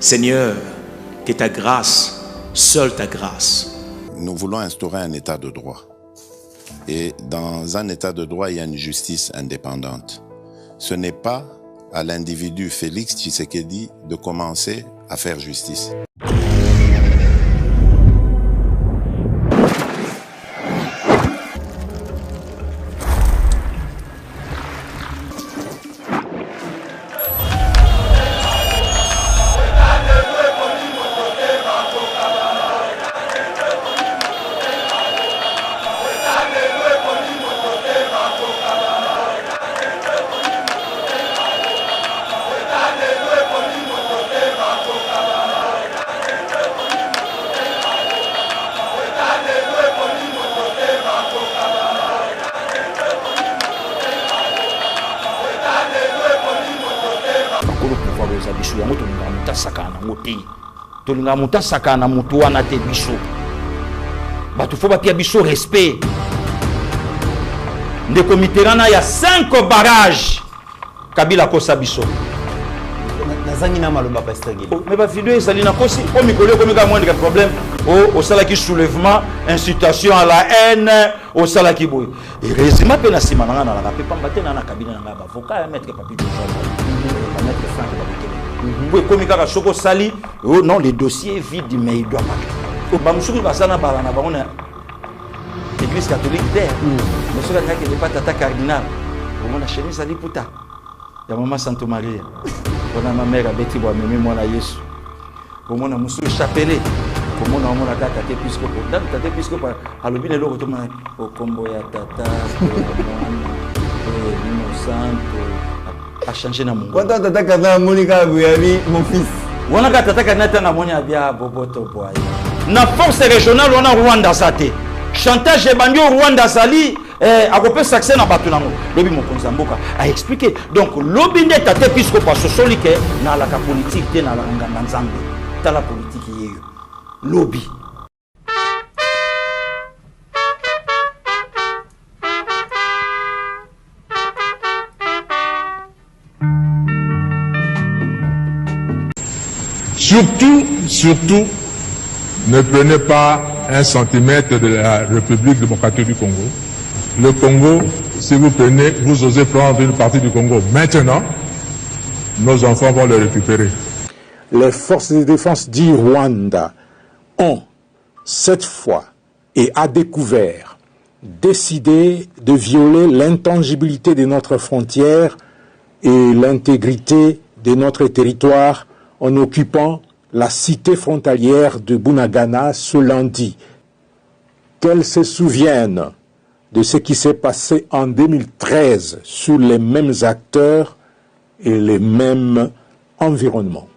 Seigneur, que ta grâce, seule ta grâce. Nous voulons instaurer un état de droit. Et dans un état de droit, il y a une justice indépendante. Ce n'est pas à l'individu Félix Tshisekedi de commencer à faire justice. tolinga muta sakana mutu wana te biso batu fo bapia biso respect ndeko Mitterrand ya 5 barrages Kabila kosa biso nazangi na maloba pasteur Guido mais ba video ezali na kosi o mikolo ko mika moins de problème au salaki soulèvement incitation à la haine au salaki boy et résima pe na sima na na la pe pamba te na Kabila na ba avocat maître papi de Jean maître Franck Babikele vous pouvez comme Soko Sali, oh non, le dossier est vide, mais il doit pas. Bamsouri Basana Balana, on a l'église catholique d'air. Mais ce qui n'est pas Tata Cardinal, on a chéri Sali Puta. Il y a Maman Santo Maria. On a ma mère à Betty Bois, mais moi, Yesu. On a Moussou Chapelet. On a Tata Episcopo. Tata Episcopo, à l'objet de l'autre, au combo ya Tata, Santo. A changé na mungu. Quand tata kana Monica Buyami mon fils. Wana ka tata kana tanga monya bia boboto boy. Na force régionale wana Rwanda sate. Chantage bandio Rwanda sali akope succès na batu nango. Lobi mokonza mboka a expliqué. Donc lobi nde tate puisque pas sosolike na la politique te na la nganga nzambe. Ta la politique yeyo. Lobi. Surtout, ne prenez pas un centimètre de la République démocratique du Congo. Le Congo, si vous prenez, vous osez prendre une partie du Congo maintenant, nos enfants vont le récupérer. Les forces de défense du Rwanda ont, cette fois et à découvert, décidé de violer l'intangibilité de notre frontière et l'intégrité de notre territoire en occupant la cité frontalière de Bunagana ce lundi. Qu'elles se souviennent de ce qui s'est passé en 2013 sur les mêmes acteurs et les mêmes environnements.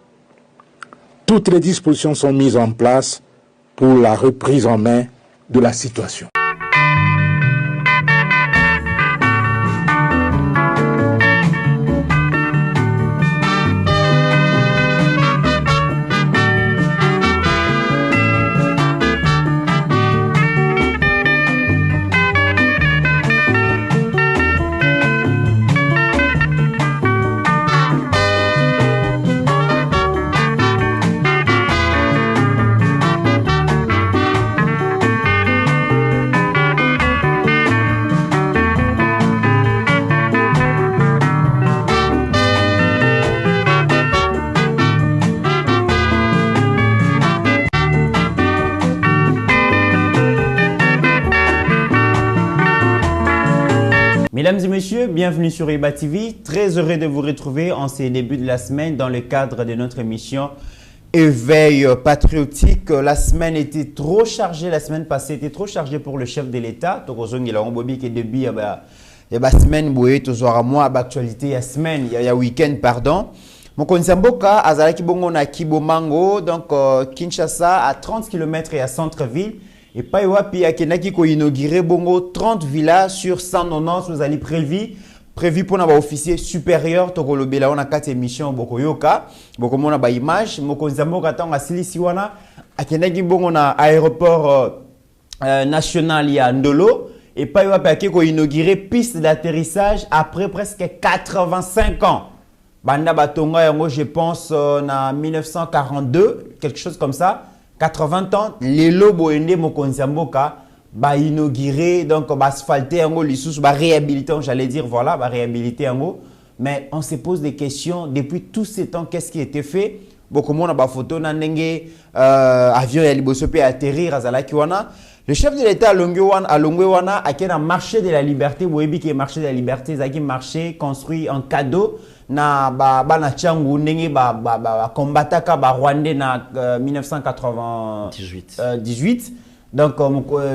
Toutes les dispositions sont mises en place pour la reprise en main de la situation. Mesdames et messieurs, bienvenue sur Eba TV. Très heureux de vous retrouver en ce début de la semaine dans le cadre de notre émission Éveil patriotique. La semaine était trop chargée, la semaine passée était trop chargée pour le chef de l'État. Il a un qui début la semaine actualité la semaine, il y a week-end pardon. Mon Mboka azalaki bongo na Kibomango donc Kinshasa à 30 km et à centre-ville. Et pas wapi akenaki ko inaugurer bongo 30 villas sur 190 vous allez prévu pour na officier supérieur to kolobela on a 4 émissions bokoyoka bokomona ba image mokonza mboka tanga silisi wana akenaki bongo na aéroport national ya Ndolo et pas wapi akeko inaugurer piste d'atterrissage après presque 85 ans Banda Batonga yango, je pense, en 1942, quelque chose comme ça. 80 ans, Lelo Boende Mokonziamboka, ba inauguré, donc ba asphalté yango, l'issous, ba réhabilité, j'allais dire, voilà, ba réhabilité yango. Mais on se pose des questions, depuis tous ces temps, qu'est-ce qui a été fait? Beaucoup de monde a ba photo, nandenge, avion ya libosope atterrir, azalaki wana. Le chef de l'État à Longwewana a un marché de la liberté, vous voyez que marché de la liberté, c'est un marché construit en cadeau na na Tchangou ndenge combataka ba Rwandais na 1998. Donc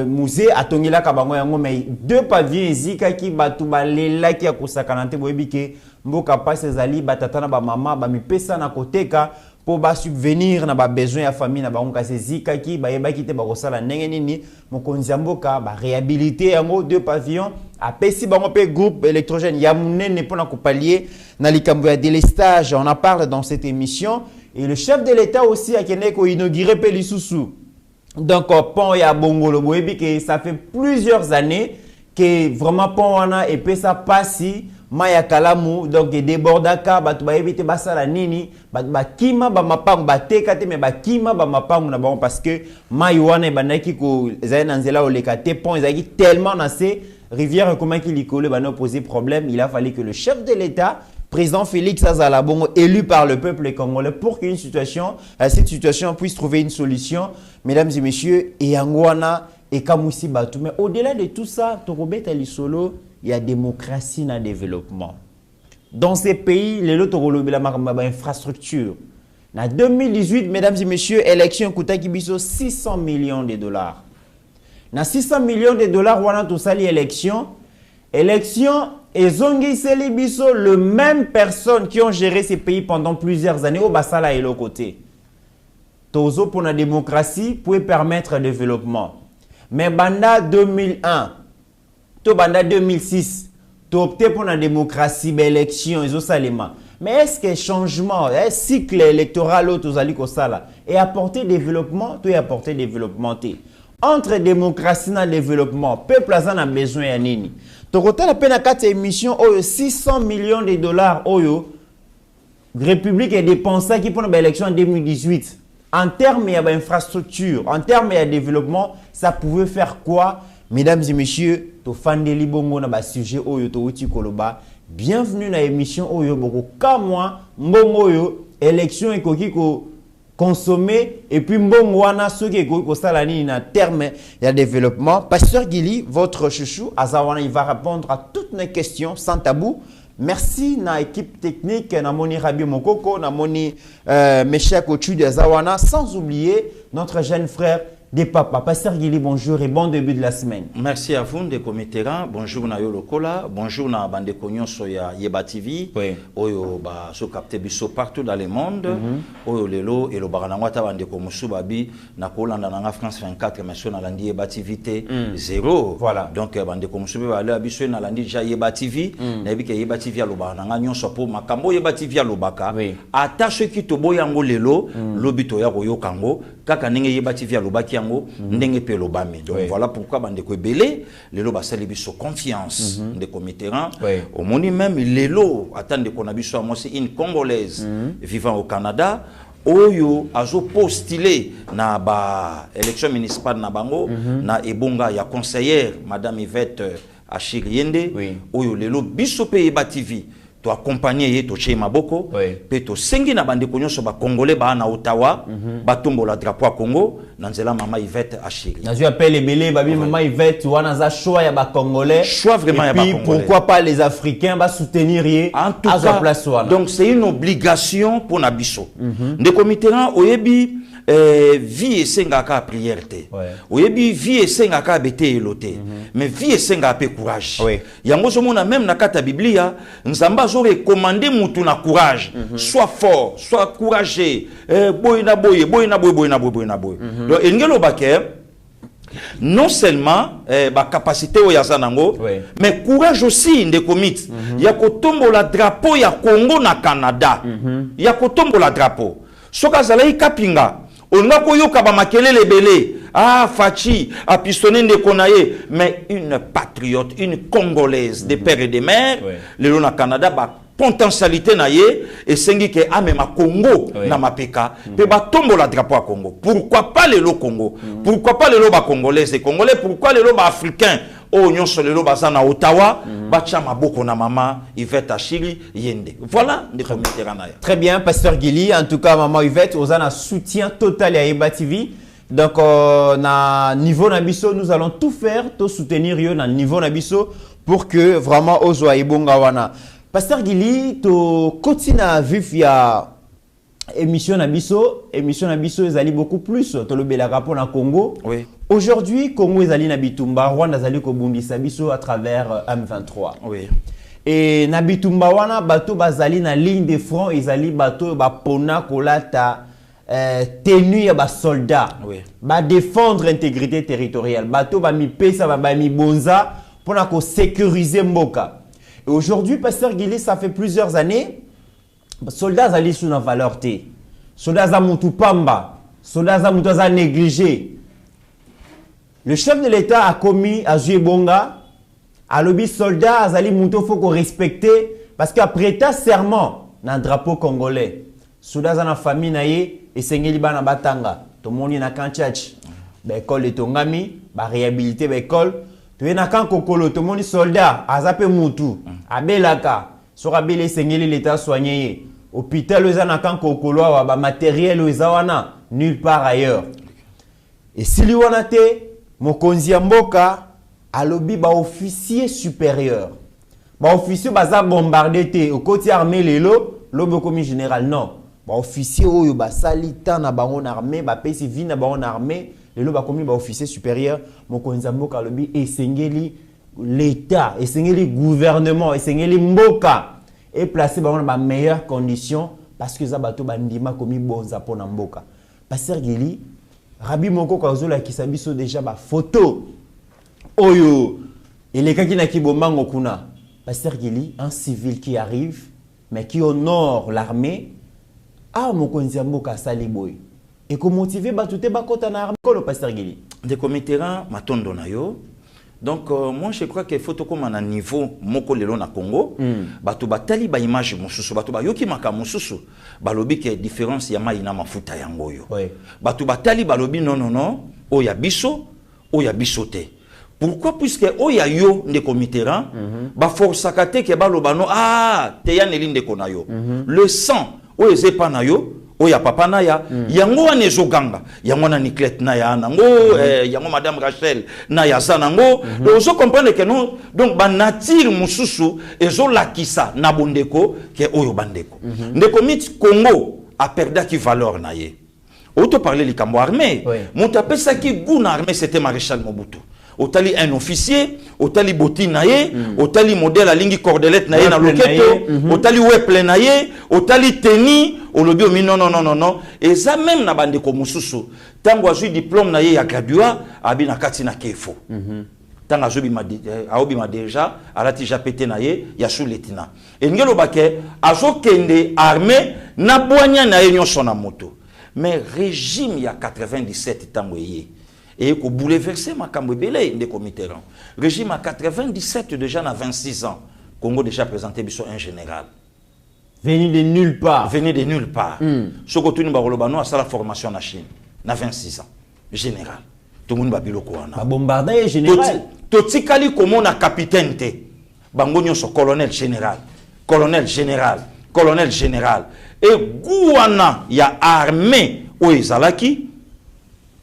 musée a tongela ka bango yango mais deux pavillons ezika ki batu balela ki akosakanante vous voyez que mboka pas ses ali batatana ba mama ba mipesa na koteka pour subvenir na ba besoin ya famille na bango kasi zika ki ba yeba kite ba kosala ndenge nini mokonzi mboka ba réhabiliter yango deux pavillons apesi bango pe groupe électrogène ya munene pour na kopalier na likambo ya délestage. On en parle dans cette émission et le chef de l'État aussi a kene ko inaugurer pe lisusu. Donc pont ya Bongolo boyebi que ça fait plusieurs années que vraiment pont wana et pe ça passi Maya Kalamu, donc débordaka, batu ba éviter basala nini, ba kima ba mapang ba tekate mais ba kima ba mapang na bon parce que Mayuane banaki ko zaina nzela olekate pont ezaki tellement nassé rivière comment qu'il likole ba posé problème, il a fallu que le chef de l'État président Félix Azala Bongo élu par le peuple congolais pour qu'une situation cette situation puisse trouver une solution mesdames et messieurs et Yangwana et Kamusi Batu mais au-delà de tout ça Torobeta Lisolo il y a démocratie dans le développement. Dans ces pays, les lots de infrastructure. En 2018, mesdames et messieurs, élection coûta kibiso 600 millions de dollars. Dans 600 millions de dollars, on a tout ça élection. Élection et zongi selibiso, les mêmes personnes qui ont géré ces pays pendant plusieurs années au Bassala et l'autre côté. Tozo pour la démocratie pouvait permettre le développement. Mais Banda 2001. Banda 2006, tu opté pour la démocratie, l'élection, mais est-ce que changement, un cycle électoral et apporter développement, tu apporter développement. Entre démocratie et développement, peuple a besoin de nini. Tu as la peine à 4 émissions, 600 millions de dollars, République a dépensé qui pour l'élection en 2018. En termes d'infrastructure, en termes de développement, ça pouvait faire quoi? Mesdames et messieurs, to fandeli bongo na ba sujet oyo to uti koloba. Bienvenue na émission oyo boko kamwa mbongo oyo élection ekoki ko consommer et puis mbongo wana soki ekoki ko sala nini na terme ya développement. Pasteur Gili, votre chouchou Azawana, il va répondre à toutes nos questions sans tabou. Merci na équipe technique na moni Rabi Mokoko na moni mes chers coachs de Azawana, sans oublier notre jeune frère des papas. Pasteur Gili, bonjour et bon début de la semaine. Merci à vous, de Cométéran. Bonjour na Yolokola. Bonjour na Bande Cognon Soya Yeba TV. Oui. Oyo ba so capté biso partout dans le monde. Oyo lelo et le baranangwata Bande Komusu babi na Kolanda na France 24 mais so na landi Yeba TV 0. Voilà. Donc Bande Komusu ba le biso na landi ja Yeba TV. Na bi ke Yeba TV ya lo barananga nyonso po makambo Yeba TV ya lobaka. Ata ceux qui to boyango lelo lobito ya koyo kango kaka ninge Yeba TV ya lobaki ndenge pe lobame. Donc voilà pourquoi bandeko ebele lelo basali biso confiance de Cométéran. Au moni même lelo attendez qu'on a biso moi c'est une congolaise vivant au Canada oyo azo postulé na ba élection municipale na bango na ebonga ya conseillère madame Yvette Achiriende oyo lelo biso pe Yeba TV to accompagner to chez Maboko pe to sengi na bande konyoso ba congolais ba na Ottawa ba tombo la drapeau Congo na nzela mama Yvette Achiri na je appelle belé babi mama Yvette wana za choix ya ba congolais choix vraiment ya ba congolais pourquoi pas les africains ba soutenir en tout cas place wana. Donc c'est une obligation pour na biso de Cométéran oyebi vie esengaka prière te oyebi vie esengaka bete elote mais vie esengaka pe courage yango somona même na kata biblia nzamba zo recommander mutu na courage sois fort sois courageux boyina boye donc engelo baker non seulement ba capacité o yazanango mais courage aussi de commit ya kotombola drapeau ya Congo na Canada ya kotombola drapeau soka zalai kapinga on a koyoka ba makelele belé Fachi a pistonné de Konaye mais une patriote une congolaise des pères et des mères le na Canada ba potentialité na ye et sengi ke amema Congo na mapeka pe ba tombo la drapeau à Congo. Pourquoi pas le Congo? Pourquoi pas le ba congolais et congolais? Pourquoi le ba africain? Oh nyon sur le baza na Ottawa, bacha maboko na mama Yvette Achili yende. Voilà des communautés. Très bien, pasteur Guili, en tout cas maman Yvette, on a un soutien total à Eba TV. Donc na niveau nabiso, nous allons tout faire, tout soutenir yo na niveau nabiso pour que vraiment ozo aibonga wana. Pasteur Guili, to kotina vif ya émission nabiso ezali beaucoup plus to le bela rapport na Congo. Oui. Aujourd'hui, Congo ezali na bitumba, Rwanda ezali ko bundisa biso à travers M23. Oui. Et na bitumba wana bato bazali na ligne de front, ezali bato ba pona kolata tenue ya ba soldats. Oui. Ba défendre l'intégrité territoriale. Bato ba mi pesa ba mi bonza pour ko sécuriser mboka. Et aujourd'hui, pasteur Guili, ça fait plusieurs années, soldats zali sous la valeur T. Soldats za mutu pamba, soldats za mutu za négligé. Le chef de l'État a commis à Bonga, à l'objet soldat, azali mutu faut qu'on respecte parce qu'après ta serment dans le drapeau congolais, soldats za na famille naie et sengeli bana batanga, to moni na kanchach, ba école etongami, ba réhabilité ba école. Tu es na kan kokolo, tout le monde soldat, azape mutu, abelaka, sera belé sengeli l'état soigné. Hôpital les na kan kokolo, ba matériel les wana nulle part ailleurs. Et si li wana te, mokonzi mboka alobi ba officier supérieur. Ba officier baza bombardé te, au côté armé lelo, lobo commis général non. Ba officier oyo ba salita na baron armé, ba pesi vi na baron armé. Le loba commis ba officier supérieur mokonzi mboka lobi esengeli l'état esengeli gouvernement esengeli mboka et placer ba na meilleures conditions parce que za bato bandima commis bonza pona mboka. Pasteur Guili Rabbi moko kazola kisabiso déjà ba photo oyo elekaki na kibombango kuna. Pasteur Guili, un civil qui arrive mais qui honore l'armée a mokonzi mboka sali boy. Et comment motiver batouté bakota na armée le pasteur Guili. Des comitéra matondo na yo. Donc moi je crois qu'il faut comme un niveau moko lelo na Congo, bato batali ba image mususu, bato ba yoki maka mususu, balobi ke différence ya mai na mafuta yango yo. Bato batali balobi non, oya biso te. Pourquoi? Puisque oya yo nde comitéra, ba force akate ke baloba no te ya nelinde kona yo. Le sang oye zepa na yo. Oya papa na ya yango wana ezoganga yango na Niclette na ya nango yango madame Rachel na ya za nango ozo comprendre que non donc ba nature mususu ezolakisa na bondeko ke oyo bandeko ndeko mit Congo a perdaki valeur na ye auto parler likambo armée muta pesa ki guna armée c'était maréchal Mobutu. Otali un officier, otali boti naye, otali modèle alingi cordelette naye na loketo, otali weple naye, otali teni, olobi omi non. Et ça même na bande ko mususu, tango azui diplôme naye ya gradua, abi na kati na kefo. Tango azui ma déjà, alati japete naye ya sous letina. Et ngelo bake azo kende armée na boanya naye nyonso na moto. Mais régime ya 97 tango yé. Et qu'on bouleverser ma cambouébélé des comités. Régime à 97 déjà à 26 ans. Congo déjà présenté un général. Venu de nulle part. Venu de nulle part. Ce que tu nous as fait la formation en Chine. À 26 ans. Général. Tout le monde va biloko wana. Bombardé général. Totikali comme on a capitaine te. Bangonyo so colonel général. Colonel général. Colonel général. Et gouana ya armée ou ezalaki.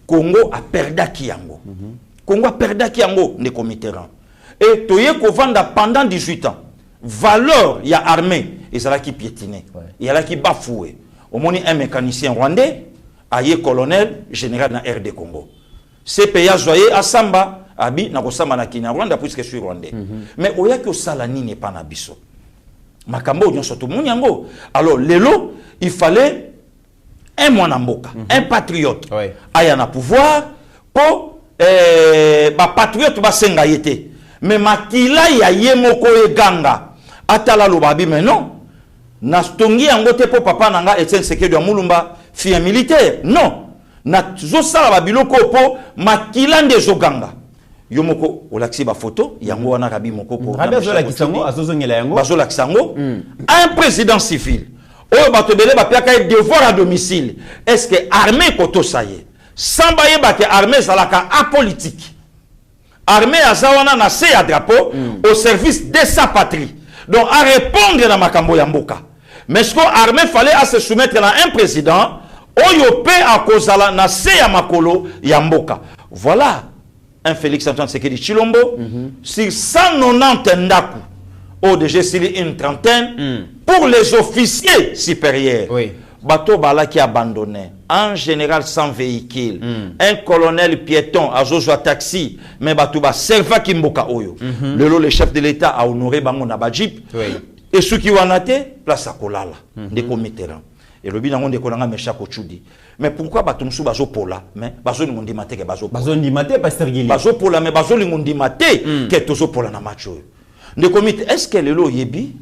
Congo a perdu yango. Congo a perdu yango ne comitéran. Et toye ko vanda pendant 18 ans. Valeur ya armée et ça là qui piétiné. Il y a là qui bafoué. Au moins un mécanicien rwandais aye colonel général na RD Congo. CPA joyé à Samba abi na ko samba na Kenya Rwanda puisque je suis rwandais. Mais oya que salani n'est pas na biso. Makambo nyonso to munyango. Alors lelo il fallait un mwanamboka, un patriote, aya na pouvoir pour ba patriote ba senga yete. Mais makila ya yemoko eganga atala lobabi mais non. Na stongi angote po papa nanga Etienne Sekedi Mulumba fille militaire. Non. Na zo sala ba biloko po makila nde zoganga. Yomoko olaxi ba photo yango wana rabi moko ko un président civil oyo bato belé ba piaka devoir à domicile est-ce que armée koto saye sans baye ba que armée zalaka apolitique armée azawana na se ya drapeau au service de sa patrie donc à répondre na makambo ya mboka mais ce que armée fallait à se soumettre à un président oyo pe a kozala na se ya makolo ya mboka voilà un Félix Antoine Tshisekedi Tshilombo sur 190 ndaku ODG sur une trentaine pour les officiers supérieurs. Oui. Bateau bala qui abandonné, en général sans véhicule, un colonel piéton à Zozo taxi, mais bateau ba serva kimboka oyo. Le chef de l'État a honoré bango na bajip. Et ceux qui wanate place à kolala, des committérants. Et le bilan de kolanga mecha kochudi. Mais pourquoi batumsu bazo pola mais bazo lingondi mate ke bazo mate pasteur Gili bazo pola mais bazo lingondi mate ke tozo pola na macho de comité est-ce que lelo yebi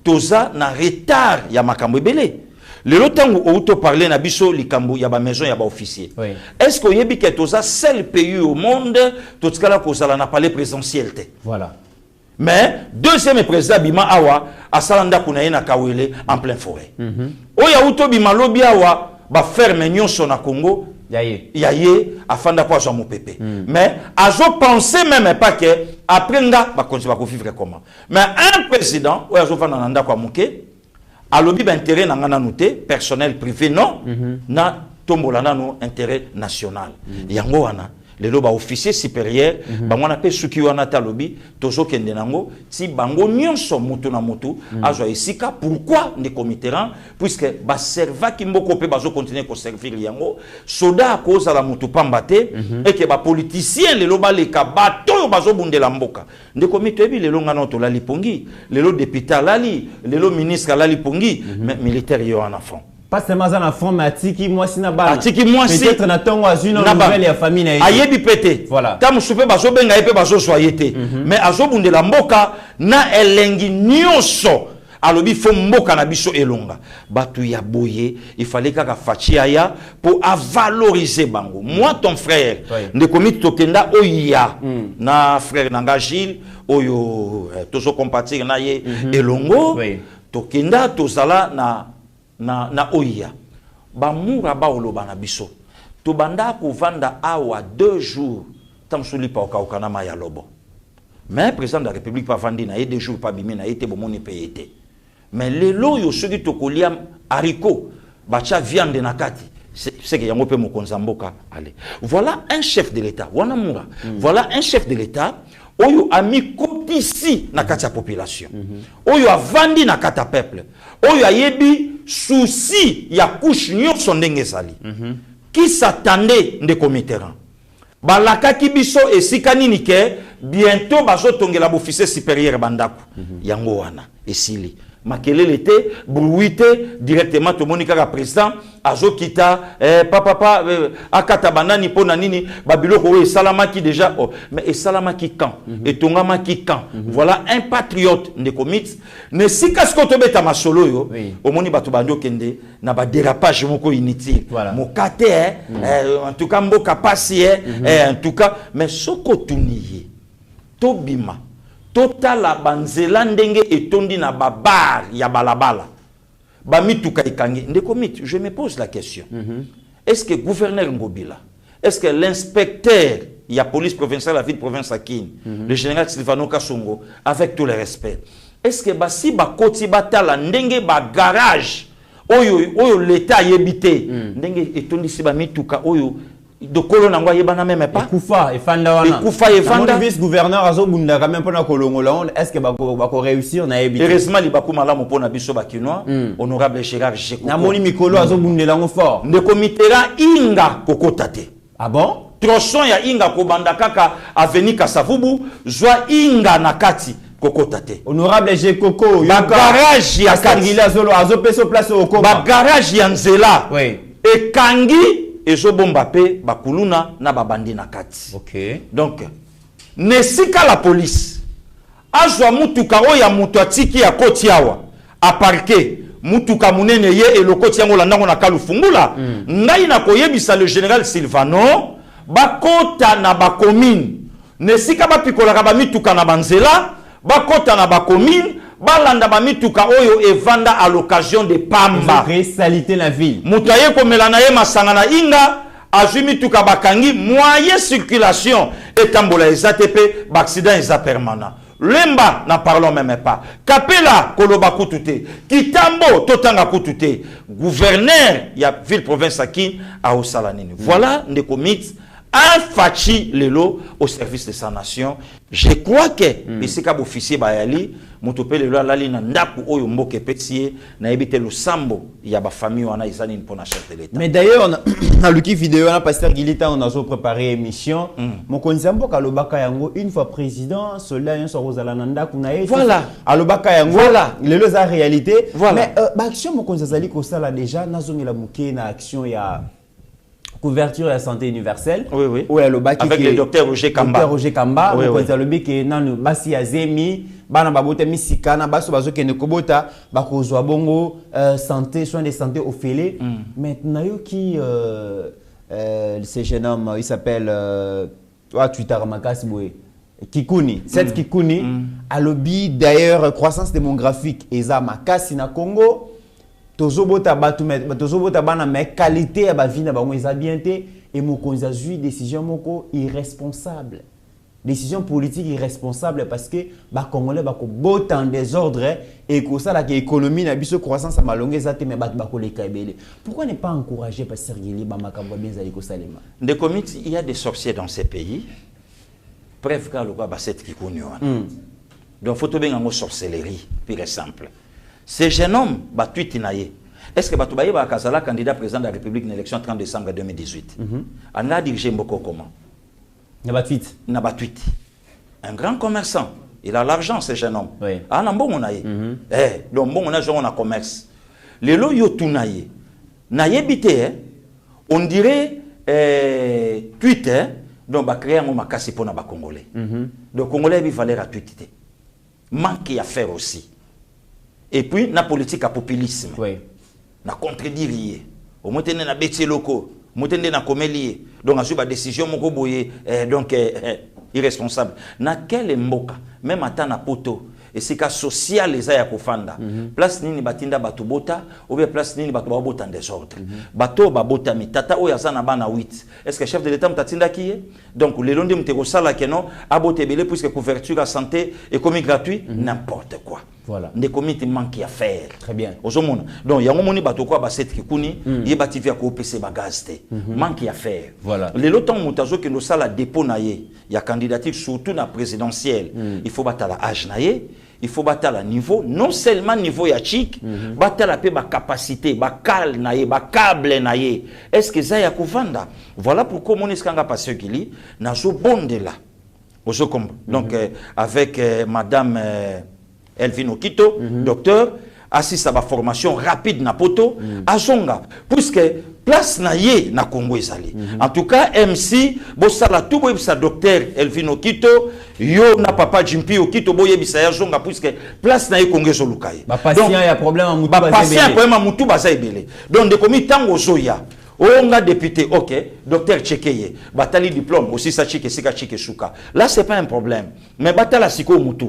toza na retard ya makambo ebele lelo tango auto parler na biso likambo ya ba maison ya ba officier est-ce que yebi ke toza seul pays au monde totikala kozala na palais présidentiel te voilà mais deuxième président bima awa asalanda kuna na kawele en plein forêt oya auto bima lobi awa ba ferme nyonso na Congo yaye afanda kwa zo mopepe mais azo penser même pas que après nga ba continuer ba vivre comment mais un président ou azo fanda nanda kwa muke alobi ba intérêt na ngana nuté personnel privé non na tombola nanu intérêt national yango wana lelo ba officier supérieur bangwana pe suki wana talobi tozo kende nango ti bango nyonso mutu na mutu azo esika pourquoi ne committerant puisque ba serva ki mboko pe bazo continuer ko servir yango soda cause la mutu pambate et que ba politicien lelo ba leka bato bazo bundela mboka nde comité bi lelo ngana to la lipongi lelo député lali lelo ministre lali pongi mais militaire yo en enfant pas seulement en enfant mais atiki moi si na bana atiki moi si peut-être na tongo azuna nouvelle ya famille na ayebi pété voilà tam soupe bazo benga epé bazo soyete mais azo bundela mboka na elengi nyonso alobi fo mboka na biso elonga batu ya boye il fallait kaka fachia ya pour valoriser bango moi ton frère de comité tokenda oya na frère nanga Gilles oyo tozo compatir na ye elongo tokenda tozala na oya bamura ba oloba na biso to banda ko vanda awa 2 jours tamsuli pa okana maya lobo mais président de la République pa vandi na 2 jours pa bimi na été bomoni payete mais lelo yo soki tokolia haricot bacha viande na kati c'est que yango pe mokonza mboka allez voilà un chef de l'État wana mura voilà un chef de l'État oyo ami kotisi na kati ya population oyo avandi na kati ya peuple oyo ayebi souci ya couche nyonso ndenge ezali qui s'attendait nde committerant balakaki biso esika nini ke bientôt bazotongela officier supérieur bandako yango wana esili makelele te bruité directement to monika ka président azokita papa akata banani pona nini babiloko we salamaki déjà mais et salamaki quand et tongamaki quand voilà un patriote ne commit ne sika skoto beta masolo yo omoni bato bando kende na ba dérapage moko inutile mokate en tout cas mboka pasi en tout cas mais soko tuniye tobima totala banzela ndenge etondi na babar ya balabala bamituka ikangi ndeko mit je me pose la question est-ce que gouverneur Ngobila est-ce que l'inspecteur ya police provinciale la ville province Akin le général Silvano Kasongo avec tout le respect est-ce que basi bakoti batala ndenge ba garage oyo l'état yebité ndenge etondi si bamituka oyo de colon ngwa yebana même pas kufa efanda wana kufa efanda vice gouverneur azo bunda quand même pona kolongola est-ce que bako réussir na yebite heureusement li bakuma la mopona biso bakinois honorable Gérard Jeko na moni mikolo azo bundela ngo fort de comitera inga kokotate ah bon tronçon ya inga ko banda kaka avenue Kasavubu zwa inga na kati kokotate honorable Jekoko ba garage ya Kangila zolo azo peso place au Koba ba garage ya nzela oui et kangi ezo bomba pe bakuluna na babandi na kati. OK. Donc nesika la police azwa mutuka oya mutu atiki ya koti awa a parquet mutuka munene ye elokoti yango landango na kalu fungula ngai na koyebisa le général Silvano bakota na ba commune nesika ba pikola ba mituka na banzela ba kota na ba commune balanda ba mituka oyo evanda à l'occasion de pamba salité la ville mutaye komela na ye masanga na inga azwi mituka bakangi moyen circulation etambola ezatepe ba accident eza permanent. Lemba, n'en parlons même pas. Kapela, Koloba Koutoute. Kitambo, Totanga Koutoute. Gouverneur, il y a ville-province à Kin, à Osalanini. Voilà, Ndekomit, un fachi lelo au service de sa nation. Je crois que, ici, comme officier Bayali, Moutopé lelo alali na ndaku oyo mboke petie, na ebite le sambo, il y a ba famille, on a isani pour la chef de l'État. Mais d'ailleurs, on a le qui vidéo, on a pasteur Gilita, on a préparé émission. Mon konzambo kalobaka yango une fois président, cela yon so rosalananda kunae. Voilà. Alobaka yango. Voilà. Lelo za réalité. Voilà. Mais ba action mon konzazali ko sala déjà nazongi la muke na action ya couverture de la santé universelle. Oui, oui. Oui, avec le docteur Roger Kamba. Docteur Roger Kamba. Oui, oui. Que nanu basi azemi, bana babote misikana, baso bazo kene kobota, bakozwa bongo santé, soins de santé au félé. Maintenant yo qui ce jeune homme, il s'appelle Twitter Makasi Boé. Kikuni, cette Kikuni, a lobby d'ailleurs croissance démographique eza makasi na Congo. Tozobota bana mais qualité ya ba vie na bango eza bien té et mokonzi azui décision moko irresponsable. Décision politique irresponsable parce que ba congolais ba ko bota en désordre et que ça la économie na biso croissance à malongue eza té mais ba ko le kabele. Pourquoi ne pas encourager pasteur Gili ba makambo bien zali ko salema? Des comités, il y a des sorciers dans ces pays. Bref, quand le ba cette qui connaît. Donc faut bien en sorcellerie, pire et simple. Ce jeune homme, est-ce que Batoubaye va Kazala, candidat président de la République, dans l'élection 30 décembre 2018, on a dirigé Mboko comment? Nabatwit. Nabatwit. Un grand commerçant. Il a l'argent, ce jeune homme. Oui. Ah, non, bon, on a donc, bon, on a commerce. Les lots yotunaye. Naye bité, on dirait Twitter, donc, va créer un moment cassé pour les Congolais. Donc, Congolais, il fallait la Twitter. Manque à faire aussi. Et puis, la politique à populisme. Oui. Na contredire. Au moins, on a bêté locaux. Au moins, on a comélié. Donc, on a décision, donc, irresponsable. Na quel mboka, même à Tana Poto, et c'est qu'à social les aya kofanda. Place nini batinda batu bota, ou bien place nini batu bota en désordre. Bato babota mi tata o yazana bana 8. Est-ce que chef de l'État mtatinda qui est? Donc le lundi mtego sala keno abote belé puisque couverture à santé et commis gratuit n'importe quoi. Voilà. Des comités manquent à faire. Très bien. Ozomona. Donc il y a un moni bato quoi ba set kikuni, y bati via ko PC bagazte. Manque à faire. Voilà. Le lotan mutazo que nous sala dépôt naie, il y a candidature surtout na présidentielle. Il faut battre la âge naie. Il faut battre le niveau, non seulement niveau yachik, battre la capacité, cal naie, câble naie. Est-ce que ça y a kouvanda? Voilà pourquoi mon iskanga passé qui lit, n'a zo bonde là. Donc avec madame Elvin Okito, docteur, assiste à ma formation rapide na poto, à Zonga, puisque place naie na Congo ezali. En tout cas, MC, bossala tout boyebisa docteur Elvin Okito, yo na papa Jimpi Okito boyebisa ya Zonga, puisque place naie Congo ezolukai. Ba patient ya problème à mutu ba patient problème à mutu baza ebele. Donc de komi tango zoya. On a député, ok, docteur Tchekeye, batali diplôme, aussi sa chike, sika chike suka. Là, c'est pas un problème. Mais batala siko mutu.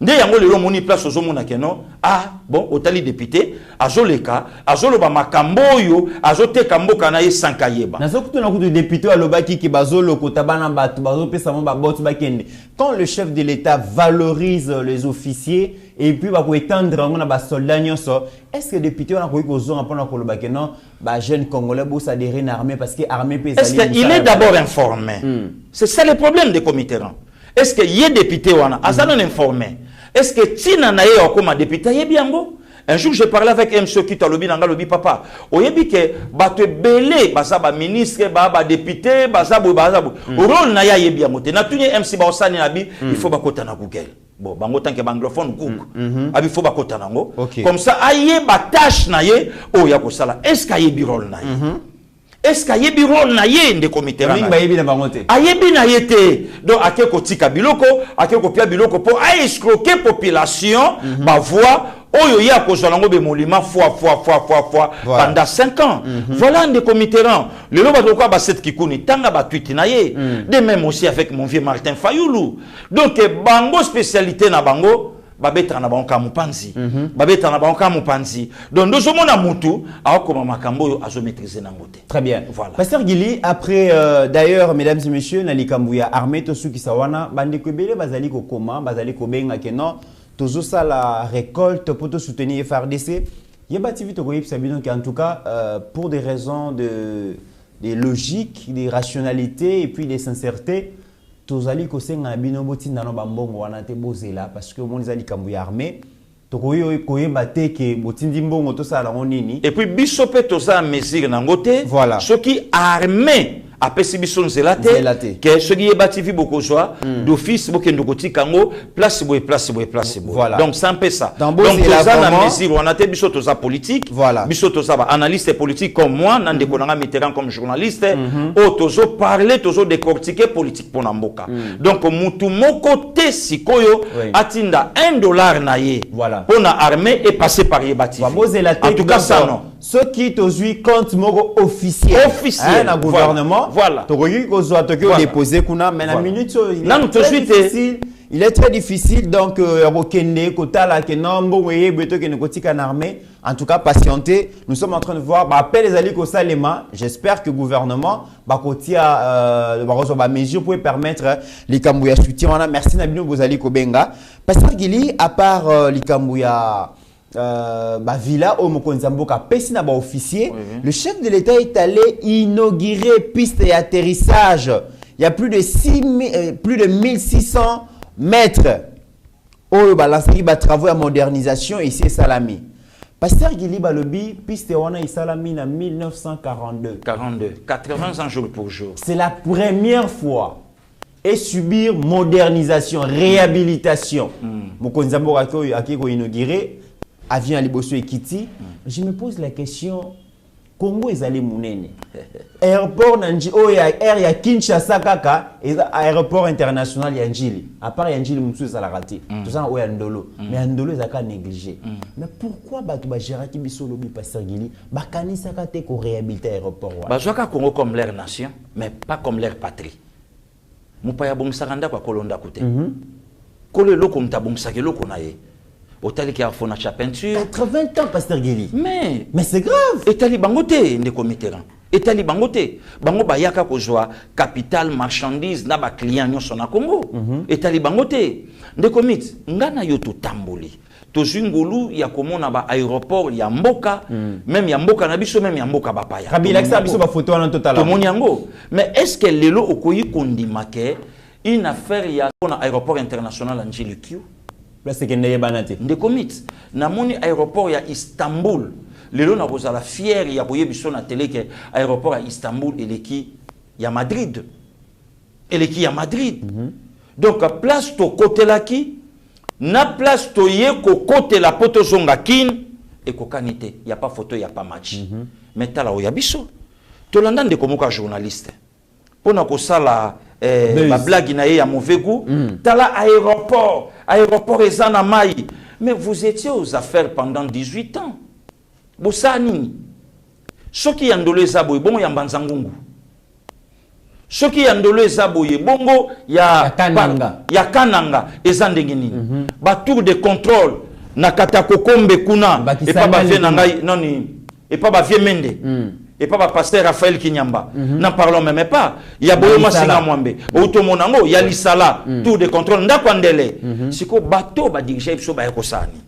Nde yango lelo moni place ozomona keno ah bon otali député azoleka azoloba makambo yo azoteka mboka na ye sankayeba na sokuto na kutu député alobaki ki bazolo kotabana batu bazopesa mo ba bot bakende quand le chef de l'État valorise les officiers et puis va ko étendre ngo na ba soldats nyonso est-ce que député on a ko kozonga pona koloba keno ba jeune congolais bo s'adhérer na armée parce que armée pesa est-ce qu'il est d'abord informé c'est ça le problème des comités. Est-ce que y a député wana azana informé? Est-ce que Tina Naye comme député yebiango? Un jour j'ai parlé avec M. Kita lobi nanga lobi papa. Oyebi ke bato belé bazaba ministre ba député bazabo. Rôle na ya yebiango te. Na tuni MC ba osani nabi il faut bakota na Google. Bon bango tanke anglophone Google. Abi faut bakota nango. Comme ça aye ba tâche na ye o ya ko sala. Est-ce que yebi rôle na ye? Est-ce qu'il y a des rôles naïe de comité? Ayebi na yete. Donc à quel côté biloko, à quel côté biloko pour escroquer population, ba voix Oyo ya kozwalango be molima fois pendant 5 ans. Voilà un des comitérants. Le loba doka ba set kikuni tanga ba tweet na ye. De même aussi avec mon vieux Martin Fayoulou. Donc bango spécialité na bango babeta na bango kamupanzi. Babeta na bango kamupanzi. Donc nous sommes na mutu a koma makambo yo azo maîtriser na ngote. Très bien. Voilà. Pasteur Gili, après d'ailleurs mesdames et messieurs na likambuya armée to suki sawana bande ko belé bazali ko koma bazali ko benga ke non toujours ça la récolte pour te soutenir FARDC. Il y a en tout cas pour des raisons de logique, de rationalité et puis de sincérité, tous allez que c'est un binoboti dans nos bambons on a été posé là parce que mon les allez cambuya armé. Et puis bisope to ça mesure na ngote. Voilà. Ce qui armé après si bison zelate que ce qui est bâti beaucoup soit d'office beaucoup ndokoti kango place boy. Voilà. Donc ça un peu ça. Donc ça na mesure on a été biso to ça politique. Voilà. Biso to ça analyste politique comme moi nan de konanga Mitterrand comme journaliste o tozo parler tozo décortiquer politique pour namboka. Donc mutu moko te sikoyo atinda $1 na ye. Voilà. Pour la armée et passer par Yebati. En tout cas, ça non. Ceux qui ont compte mogo officiel. Officiel. Le gouvernement. Voilà. Déposé kuna mais la minute il est très difficile donc Rokende kota la kenombo weye beto ke nekotika en armée. En tout cas patienter. Nous sommes en train de voir appel les alliés au Salema. J'espère que le gouvernement va kotia mesure pour permettre les Kambuya soutien. Merci Nabino Bozali Kobenga. Pasteur Gili à part les Kambuya villa au Mokonzamboka Pessina ba officier, le chef de l'État est allé inaugurer piste et atterrissage. Il y a plus de 1600 mètres. Oh balansaki ba travaux de modernisation ici Salami. Pasteur Gili Balobi piste wana isalami en 1942. 80 ans jour pour jour. C'est la première fois et subir modernisation, réhabilitation. Mokonzamboka ko inauguré avion à Liboso et Kiti. Je me pose la question, Congo est allé mounene. Aéroport Nanji, air ya Kinshasa kaka, aéroport international Yanjili. À part Yanjili, Moussou ça l'a raté. Tout ça on Ndolo. Mais Ndolo ils a négligé. Mais pourquoi batu ba Géraki Bisolobi Pasteur Gili, ba kanisa ka te ko réhabiliter aéroport wa. Ba joka Congo comme leur nation, mais pas comme leur patrie. Mupaya bomsakanda kwa kolonda kote. Kole loko mtabomsake loko na ye. Otali qui a fait une peinture. 80 ans, Pasteur Gili. Mais c'est grave. Etali bangote ne committeront. Etali bangote. Bango bayaka kozwa capital marchandise na ba client nyonso na Congo. Etali bangote. Ne commit ngana yoto tamboli. Tozungulu ya komona ba aéroport ya mboka, même ya mboka na biso même ya mboka bapaya. Kabila ça biso ba photo en total. To moniango. Mais est-ce que lelo okoyi kondimake une affaire ya na aéroport international Angeli Kiu? C'est que n'est banate. De commit. Namoni aéroport ya Istanbul. Lelo na kozala fier ya boye biso na télé que aéroport à Istanbul et l'équipe ya Madrid. Et l'équipe ya Madrid. Donc place to côté la qui na place to ye ko côté la poto zonga kin et ko kanité. Y a pas photo, y a pas match. Mais tala o ya biso. To landa de komoka journaliste. Pona ko sala la blague na ya mauvais goût. Tala aéroport ezana mai. Mais vous étiez aux affaires pendant 18 ans. Bosani. Soki yandolo zaboy bongo ya mbanzangungu. Soki yandolo zaboy bongo ya kananga ezandenge nini. Ba tour de contrôle na katakokombe kuna et pas ba vie nangai noni et pas ba vie mende. Et pas pasteur Raphaël Kinyamba. N'en parlons même pas. Il y a Boyo Masinga Mwambe. Automonango, il y a l'Isala, tour de contrôle. Ndakwandele. C'est que bateau va diriger sur Bayakosani.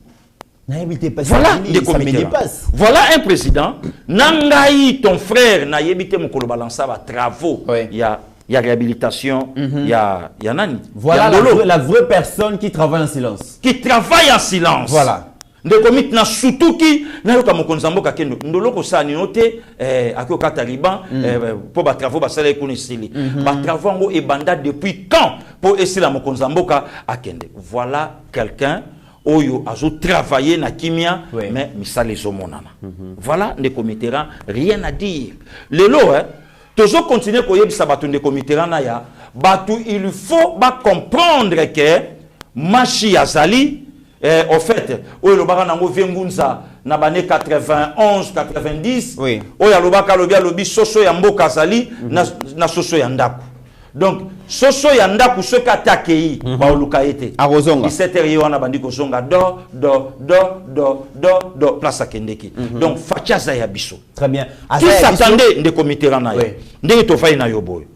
Voilà des comités. Voilà un président. Nangaï, ton frère, n'a évité mon colobalança va travaux. Il y a réhabilitation. Il y a nani. Voilà la vraie personne qui travaille en silence. Qui travaille en silence. Voilà. De commit na sutuki na yoka mokonzambo ka kendo ndolo ko sa nyote akio ka taliban pour ba travaux ba sala ko nisili ba travaux ngo e banda depuis quand pour essayer la mokonzambo ka akende. Voilà quelqu'un oyo azo travailler na kimia mais misale zomonana. Voilà ne committera rien à dire. Lelo toujours continuer ko yebisa batu de committera na ya batu il faut ba comprendre que machi azali En fait, le baka nango viengunza na bane 91 90 oui. Oya lobaka lobi soso ya mboka zali na soso ya ndako. Donc soso ya ndako soka attaqué ba oluka ete. Arozonga. 17h wana bandi ko zonga do place akendeki. Donc fachaza ya biso. Très bien. Qui s'attendait de comité na yo. Ndenge to fay na yo boy.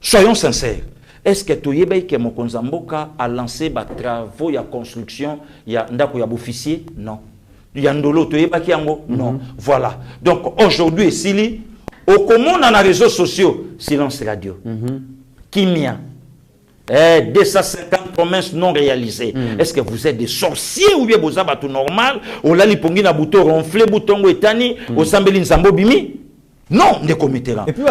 Soyons sincères. Est-ce que Toyebe que Mokonza Mboka a lancé des travaux de construction ya ndako ya officier? Non. Yandolo Toyeba ki yango? Non. Voilà. Donc aujourd'hui, Sili, au commun dans les réseaux sociaux, silence radio. Kimia. 250 promesses non réalisées. Est-ce que vous êtes des sorciers ou bien vous avez tout normal? Ou là, les pongi na bouton ronflé, bouton etani, au sambeli nsambo bimi? Non, des comités là. Et puis,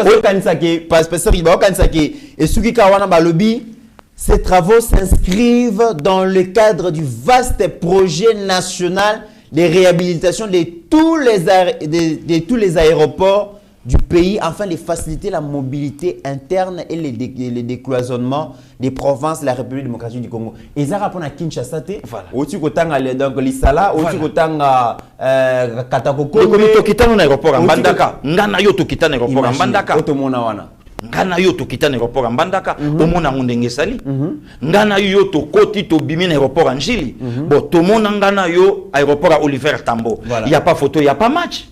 ces travaux s'inscrivent dans le cadre du vaste projet national de réhabilitation de tous les aéroports du pays afin de faciliter la mobilité interne et le décloisonnement des provinces de la République démocratique du Congo. Et ça répond à Kinshasa. Voilà. Au-dessus donc l'Isala, au-dessus Katakoko. Le comité qui aéroport en Bandaka. Ngana yo to kitana aéroport en Bandaka. Ngana yo to kitana aéroport en Bandaka. Omona ngondenge sali. Ngana yo to koti to bimi na aéroport en Jili. Bon, to mona ngana yo aéroport à Oliver Tambo. Il y a pas photo, il y a pas match.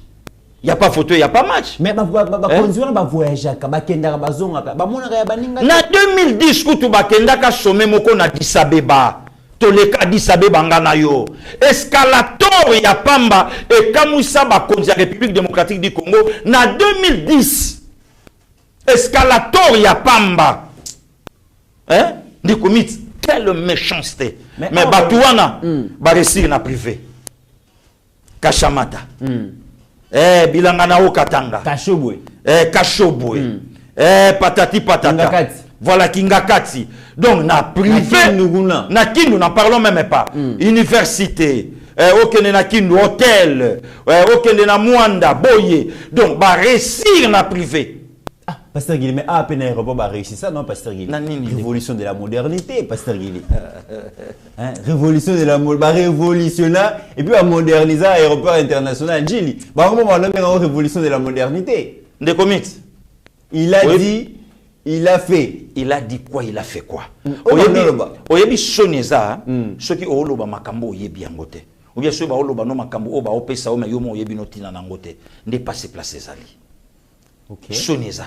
Il n'y a pas photo, il n'y a pas match. Mais na 2010, kutu bakendaka sommet moko na Addis Abeba. Toleka Addis Abeba ngana yo. Escalator ya pamba et kamoussa bakonzi la République démocratique du Congo na 2010. Escalator ya pamba. Hein? Ndikomit, quelle méchanceté. Mais batouana, ba réussir na privé. Kachamata. Bilangana o Katanga. Kashobwe. Kashobwe. Patati patata. Kingakati. Voilà Kingakati. Donc na privé. Na Kindu, n'en parlons même pas. Université. Okene na Kindu, hôtel. Okene na Mwanda, Boye. Donc ba réussir na privé. Ah, Pasteur Guillet, mais à peine aéroport va réussir ça, non, Pasteur Guillet? Révolution de la modernité, Pasteur Guillet. Révolution de la modernité, révolutionnaire, et puis à moderniser l'aéroport international. Gilles, révolution de la modernité. Des comics. Il a dit, il a fait. Il a dit quoi, il a fait quoi? Oyebi soneza, ceux qui ont l'oba makambo oyebi angote. Ou bien ceux qui ont l'oba no makambo oba opesa ome yomo oyebi notina nangote. N'est pas se placer zali. Okay. Soneza.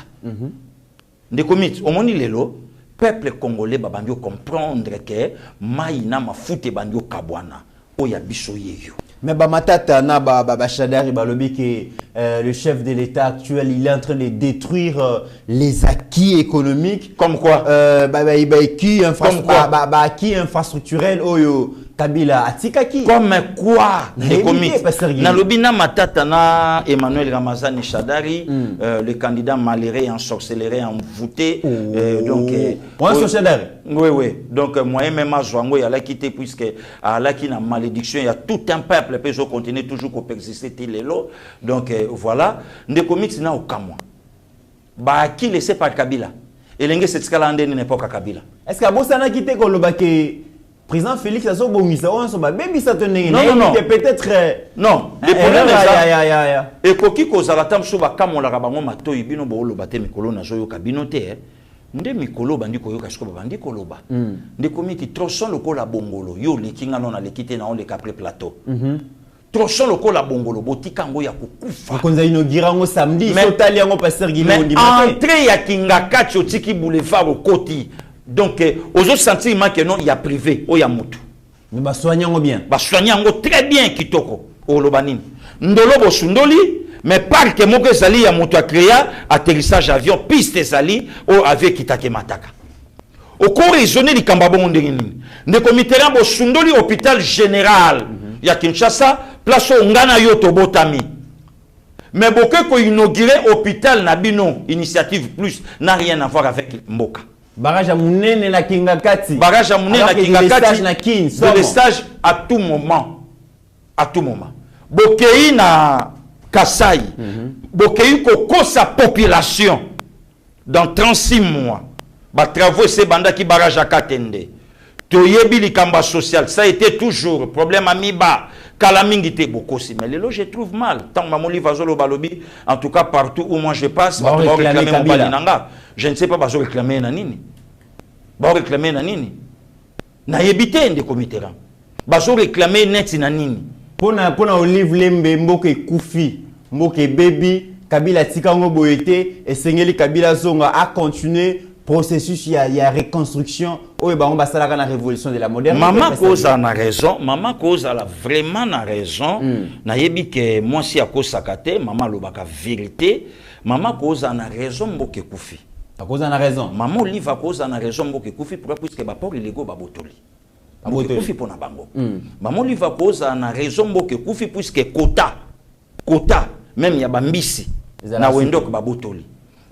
Ndekomit, au moni lelo, peuple congolais babandio comprendre que maïna mafute bandio kabwana. Oya biso yeyo. Mais Bamatata na Shadari balobi que le chef de l'État actuel il est en train de détruire les acquis économiques. Comme quoi? Acquis infrastructurel oyo Kabila atikaki. Comme quoi? Nalobi na Matata na Emmanuel Ramazani Shadari, le candidat malheureux, ensorcelé, envoûté. Donc, Shadari. Oui, oui. Donc, moi-même, je suis allé quitter puisque à la qui na malédiction, il y a tout un peuple qui peut continuer toujours à exister. Donc, voilà. Ndekomit na okamwa. Ba qui laissé par Kabila. Et l'engé cette scala n'est pas Kabila. Est-ce que Bossana quitté Kolobake? Président Félix a son bon non, peut-être non le problème est et koki ko zalatam suba kamola rabango matoyi bino bo lo bate mikolo na zoyo kabino te nde mikolo bandi ko yoka siko bandi koloba nde komiti troson lokola bongolo yo lekinga non na lekite na on le capre plateau troson lokola bongolo botika ngo ya kukufa konza inaugura ngo samedi sotali yango Pasteur Guillet entrée ya Kingakati otiki boulevard au koti. Donc, aux autres sentiments que non, il y a privé, il y a moutou. Mais bah soignons bien. Bah soignons très bien kitoko au lobanin. Ndolo bosundoli, mais parc moke sali ya moutou a créé atterrissage avion piste sali au avec kitake mataka. Au cours raisonné du kambabon ndengini. Ne comité bosundoli hôpital général ya Kinshasa place au ngana yoto botami. Mais beaucoup ko inauguré hôpital Nabino initiative plus n'a rien à voir avec Mboka. Barrage à Mounene na Kingakati. Barrage à Mounene na Kingakati. De stage à tout moment. À tout moment. Bokei na Kasai. Bokei koko sa population. Dans 36 mois. Ba travaux c'est banda qui barrage à Katende. toyebi likamba social, ça a été toujours problème amiba. Kalamingité beaucoup aussi, mais les lots je trouve mal. Tant maman livre zolo balobi, en tout cas partout où moi je passe, bah, réclamer mon balinanga. Je ne sais pas bazo réclamer nanini. Ba réclamer nanini. Na yebité ndé comité. Bazo réclamer net nanini. Pona Olive Lembe mboke Koufi, mboke Baby, Kabila tikango boyete et Sengeli Kabila zonga a continué processus il y a reconstruction au ba on va la révolution de la modernité. Maman cause a raison, maman cause a vraiment na raison. Na yebi que moi si a cause sakate, maman lobaka vérité, maman cause a raison mboke Koufi. A cause a raison. Maman Olive a cause a raison mboke Koufi pourquoi puisque ba port illégaux ba botoli. Mboke Koufi pona bango. Maman Olive a cause a raison mboke Koufi puisque quota même ya bambisi na wendok ba botoli.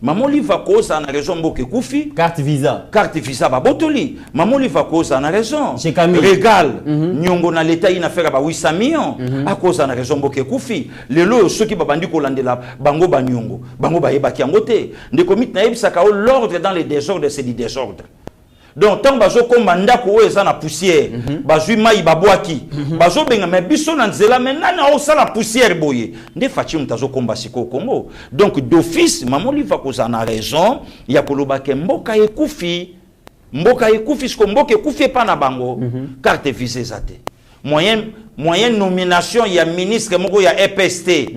Maman Olive a cause a raison mboke Koufi. Carte visa ba botoli. Maman Olive a cause a raison. Régal. Nyongo na l'état ina faire ba 800 millions. A cause a raison mboke Koufi. Lelo ceux qui ba bandi ko landela bango ba nyongo. Bango ba yeba ki angote. De comité na yebisaka l'ordre dans les désordres c'est du désordre. Donc tant bazo komanda ko eza na poussière bazui mai babwaki bazo benga mais biso na nzela menana o sala poussière boye nde fachi mtazo komba siko Congo. Donc d'office maman Olive a na raison ya koloba ke mboka ekufi sko mboka ekufi pa na bango carte visée zate moyenne nomination ya ministre moko ya EPST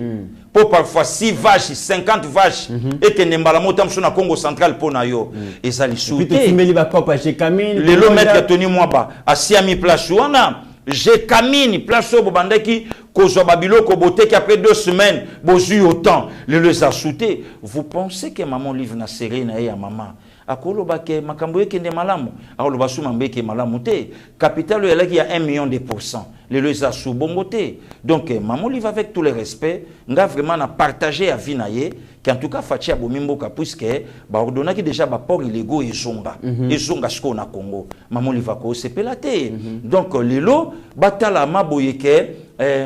pour parfois 6 vaches, 50 vaches, et que Nembala Motam sur na Congo central pour nayo. Et ça les soute. Les lots mettent Tony Mwaba, à Siami place ouana, j'ai Camine, place au Bobandeki, Kozo Babilo, Kobote, qui après 2 semaines, bozu autant, les a souté. Vous pensez que maman livre na serré na ya maman? Akolo bake makamboye kende malamu akolo basu mambeke malamu te capital elaki ya 1 million de %. Les lois sous bongoté. Donc maman Olive avec tout le respect nga vraiment na partager à vinaye qu'en tout cas fachi a bomimboka puisque ba ordonna qui déjà ba port illégaux et zonga sko na Congo maman Olive ko sepelate. Donc lelo batala maboyeke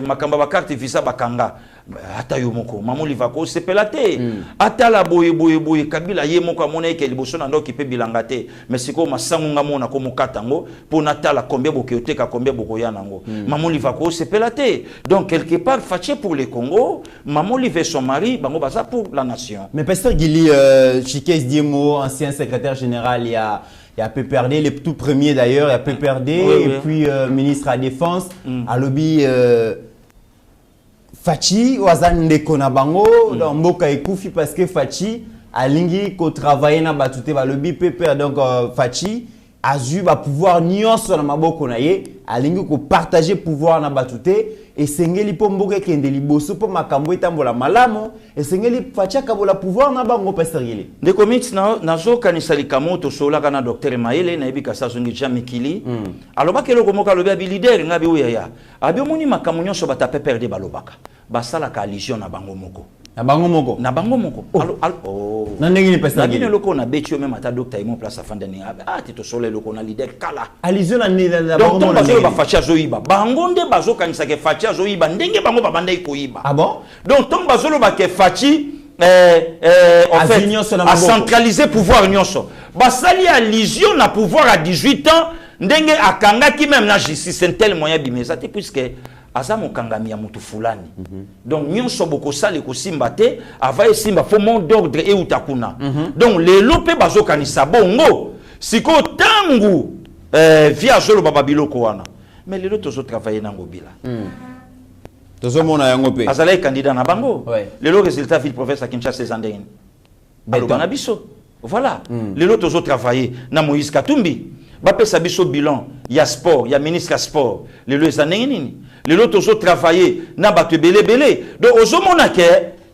makamba ba carte visa bakanga ata yo moko maman Olive ko sepelate ata la boye Kabila ye moko amona ke liboso na ndo ki pe bilanga te mais siko masangunga mona ko mokatango pour natala combien bokeoteka combien bokoya nango maman Olive ko sepelate. Donc quelque part fâché pour le Congo maman Olive et son mari bango baza pour la nation. Mais pasteur Gili Chikes Diemo ancien secrétaire général il y a PPRD, le tout premier d'ailleurs, il y a PPRD et puis ministre à la Défense, à lobby Fachi, Wazan Ndekona Bango, dans Mboka Ekoufi, parce que Fachi a lingi ko travailler na batute va lobby PPR, donc Fachi a eu va pouvoir nuance na maboko na ye, a lingi ko partager pouvoir na batute et sengeli po mboka kende liboso po makambo etambola malamo et sengeli Fachi akabola pouvoir na bango pasteur Gili. De comics na zo kanisa likamoto sola kana docteur Maele na ebika sazongi jamikili. Aloba ke loko moka lobi abi leader ngabi oya. Abi omoni makambo nyonso bata PPRD balobaka. Basala ka allusion na bango moko. Na bango moko. Na bango moko. Na ndenge ni pasteur Gili. Na loko na betio même ata docteur Imon place afanda ni tito sole loko na leader kala. Allusion na bango moko. Donc ba Fachi azoyiba. Bango nde bazo kanisa ke Fachi azoyiba ndenge bango babanda ikoyiba. Ah bon? Donc ton bazolo ba ke Fachi en fait à centraliser pouvoir nyonso. Basali allusion na pouvoir à 18 ans ndenge akanga ki même na justice c'est tel moyen bimezate puisque azamo kangami ya mutu fulani. Donc nyonso boko sali ko simba te ava simba fo mon d'ordre e utakuna. Donc les lope bazo kanisa bongo siko tangu via zolo bababilo ko wana. Mais les autres zo travailler nango bila. Azalai candidat na bango. Les résultats ville province à Kinshasa zandeni. Alobana biso. Voilà. Les autres zo travailler na Moïse Katumbi. Bapesa biso bilan, il y a sport, il y a ministre à sport. Les lois anengini. Les autres ont travaillé na batu belé. Donc aux monake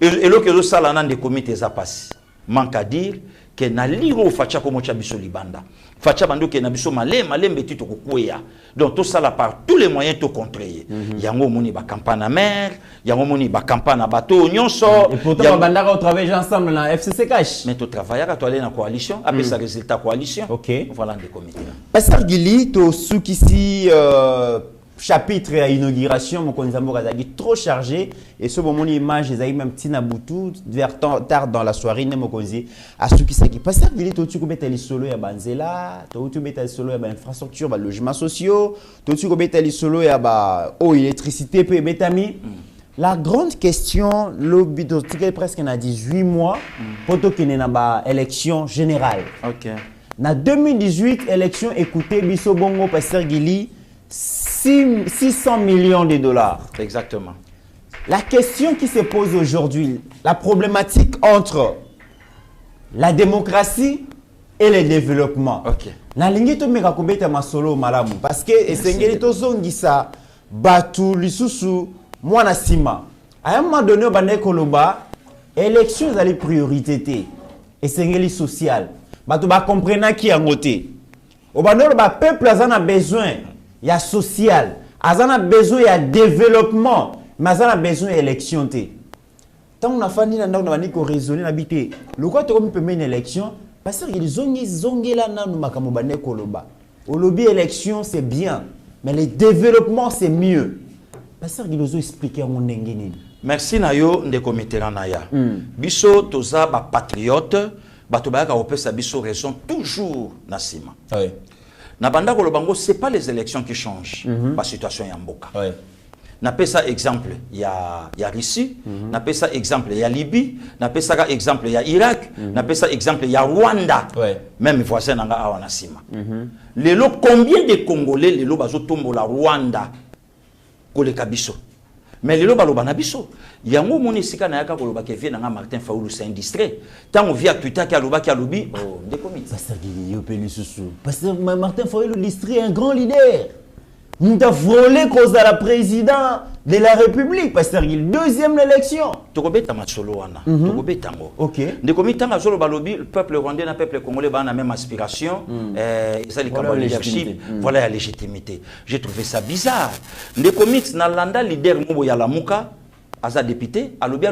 et l'autre zo sala nan de comités à passer. Manque à dire que na liro facha ko mocha biso libanda. Facha bando ke na biso malembe tito ko kwea. Donc tout ça là par tous les moyens to contrer. Yango moni ba campagne à mer, yango moni ba campagne à bateau nyonso. Et pourtant bandaka on travaille ensemble na FCC Cash. Mais to travailler à to aller na coalition, après ça résultat coalition. OK. Voilà des comités. Pasteur Gili to sukisi chapitre à inauguration mokonzi mboka azali trop chargé et ce moment image ezali même tina butu vers tard dans la soirée ne mokonzi asukisaki passer gili totu ko beta lisolo ya banzela totu beta lisolo ya ba infrastructure ba logements sociaux totu ko beta lisolo ya ba eau électricité pe betami. La grande question, lobby presque na 18 mois pour qu'il y ait une élection générale. OK. Na 2018 élection écoutez biso bongo passer gili 600 millions de dollars. Exactement. La question qui se pose aujourd'hui, la problématique entre la démocratie et le développement. OK. Na lingi to meka kobeta masolo malamu parce que esengeli to zongisa batu lisusu mwana sima. À un moment donné bande koloba élection zali priorité esengeli social. Batu ba comprendre qui angote. Obano ba peuple azana besoin ya social, azana besoin ya développement, mais azana besoin élection té. Tant on a fini na ndako na bani ko raisonner na bité. Le quoi to comme peut une élection parce que les zongela nanu makambo bande koloba. Au lobby élection c'est bien, mais le développement c'est mieux. Parce que les expliquer mon ndengeni. Merci nayo ndeko Mitterrand ya. Biso toza ba patriote, bato ba ka opesa biso raison toujours na sima. Oui. Na banda ko lobango c'est pas les élections qui changent la situation ya mboka. Oui. Na pesa exemple ya Russie, na pesa exemple ya Libye, na pesa exemple ya Irak, na pesa exemple ya Rwanda. Oui. Même voisin nga awa na sima. Lelo combien de Congolais lelo bazo tombola Rwanda koleka biso. Mais lelo baloba na biso. Yango moni sika na yaka koloba ke vie na Martin Fayulu c'est indiscret. Tant on vient Twitter ki aloba ki alobi oh ndekomi. Parce que yo peli susu. Parce que Martin Fayulu distrait un grand leader. Nous avons volé cause à la président de la République parce que le deuxième élection. Tokobeta matsolo wana. Tokobeta ngo. OK. Ndekomi tanga solo balobi le peuple rwandais na peuple congolais ba na même aspiration ça les voilà leadership, voilà la légitimité. J'ai trouvé ça bizarre. Ndekomi na landa leader mbo ya lamuka aza député alobi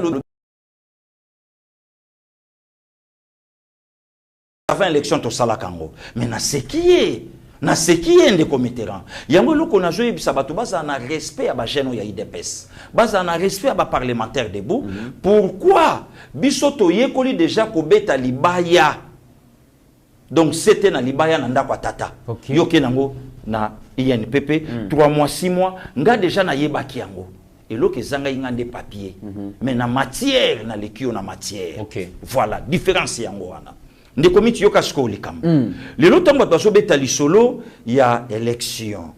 avant élection to sala kango. Mais na ce qui est ndeko Mitterrand. Yango loko na joye bisa bato baza na respect à ba jeune ya IDPS. Baza na respect à ba parlementaire debout. Pourquoi biso to yekoli déjà ko beta libaya. Donc c'était na libaya na ndako tata. Okay. Yoke nango na INPP 3 mois 6 mois nga déjà na yebaki yango. Et l'autre zanga ingande papier. Mais na matière na lekio na matière. Okay. Voilà, différence yango wana. Ndeko miti yoka sko likam. Lelo tango baso beta lisolo ya élection.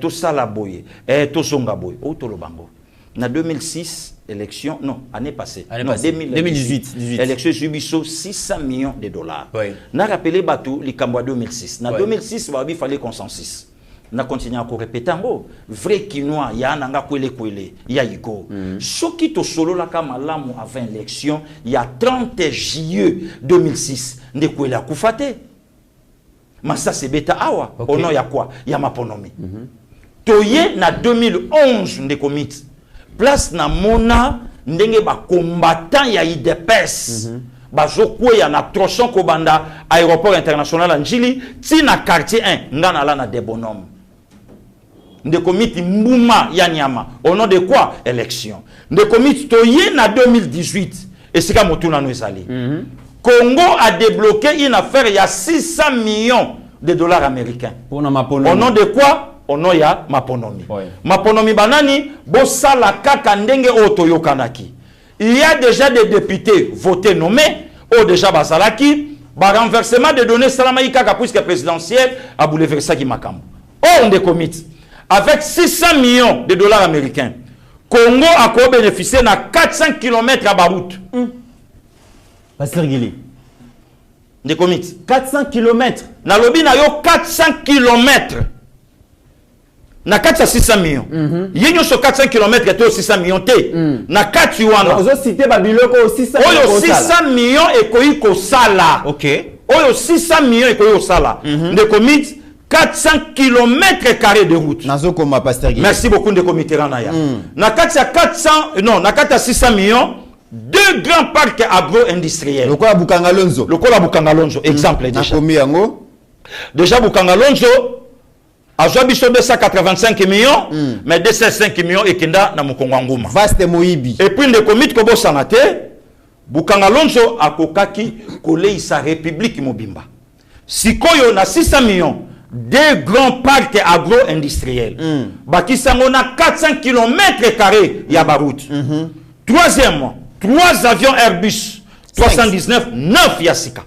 To sala boye, to songa boye. O to lobango. Na 2006 élection, non, année passée. 2018. Élection subiso 600 millions de dollars. Oui. Na rappelé bato likambo 2006. Na 2006 il fallait consensus. Na continue à répéter ngo vrai quinois ya nanga kwele ya iko soki to solo la kama lamu avant élection il y a 30 juillet 2006 nde kwele akufate mais ça c'est beta awa au nom ya quoi ya maponomi toye na 2011 nde komit place na mona ndenge ba combattant ya IDPS bazokweya na trochon kobanda aéroport international à Njili tina quartier 1 ngana la na des bonhommes de comité Mbouma Yanyama au nom de quoi élection de comité toye na 2018 et c'est comme tout na nous allé Congo a débloqué une affaire il y a 600 millions de dollars américains pour na maponomi au nom de quoi au nom ya maponomi maponomi banani bosala kaka ndenge otoyo kanaki il y a déjà des députés votés nommés ou déjà basalaki ba renversement de données salamaïka puisque présidentiel a bouleversé qui makambo on de comité avec 600 millions de dollars américains, Congo a bénéficié de 400 km à Barout. Pasteur Guili. Des comités. 400 km. Na lobi na yo 400 km. Na 600 millions. Yenyo sur 400 km et 600 millions té. Na 4 yuana. Vous citez Babiloko 600 millions. Oyo 600 millions et koyi ko sala. OK. Oyo 600 millions et koyi ko sala. Des comités 400 km² de route. Merci beaucoup de comité Ranaya. Na 400 non, na 600 millions, 2 grands parcs agro-industriels. Le quoi Bukangalonzo. Le quoi Bukangalonzo, exemple déjà. Déjà Bukangalonzo, Azwa biso 285 millions, mais 205 millions ekenda na Mukongo Nguma. Vaste Moïbi. Et puis, le comité Kobo Sanate, Bukanga Lonzo akokaki koleisa République Mobimba. Sikoyo na 600 millions, deux grands parcs agro-industriels. Bakisango na 400 km² ya baroute. Troisièmement, 3 avions Airbus 319, 9 Yassika.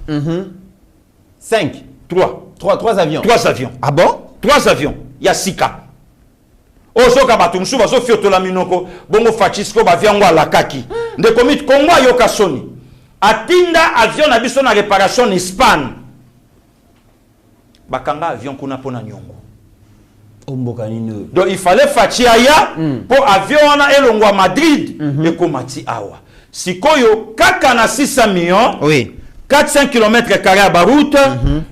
5. 3 avions. 3 avions. Ah bon? 3 avions. Yassika. Ozoka batumsu bazo fiotola minoko bongo fachisko baviango alakaki. Nde komit Kongo yoka soni. Atinda avion na biso na réparation en Espagne. Bakanga avion kuna pona nyongo. Donc il fallait fachi aya pour avion na elongo à Madrid et komati awa. Sikoyo kaka na 600 millions. Oui. 400 km² à Baroute,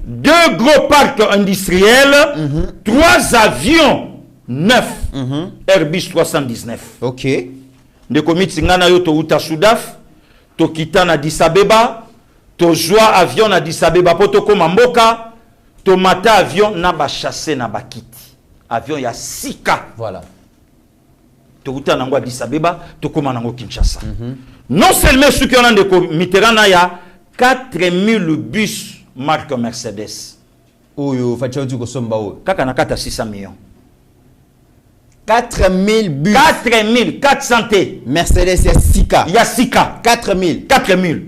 2 gros parcs industriels, 3 avions 9 Airbus 319. Ok. De komiti ngana yo to uta Soudaf, to kita na Addis Abeba, to joa avion na Addis Abeba poto koma mboka, to mata avion na ba chassé na ba kiti. Avion ya sika. Voilà. To uta nango Addis Abeba, to koma nango Kinshasa. Non seulement ceux qui ont de Mitterrand na ya 4000 bus marque Mercedes. Oyo, Fachoudi Kosomba. Kaka na kata 600 millions. 4000 bus. 4400 T. Mercedes Yassika. Yassika. 4000. 4000.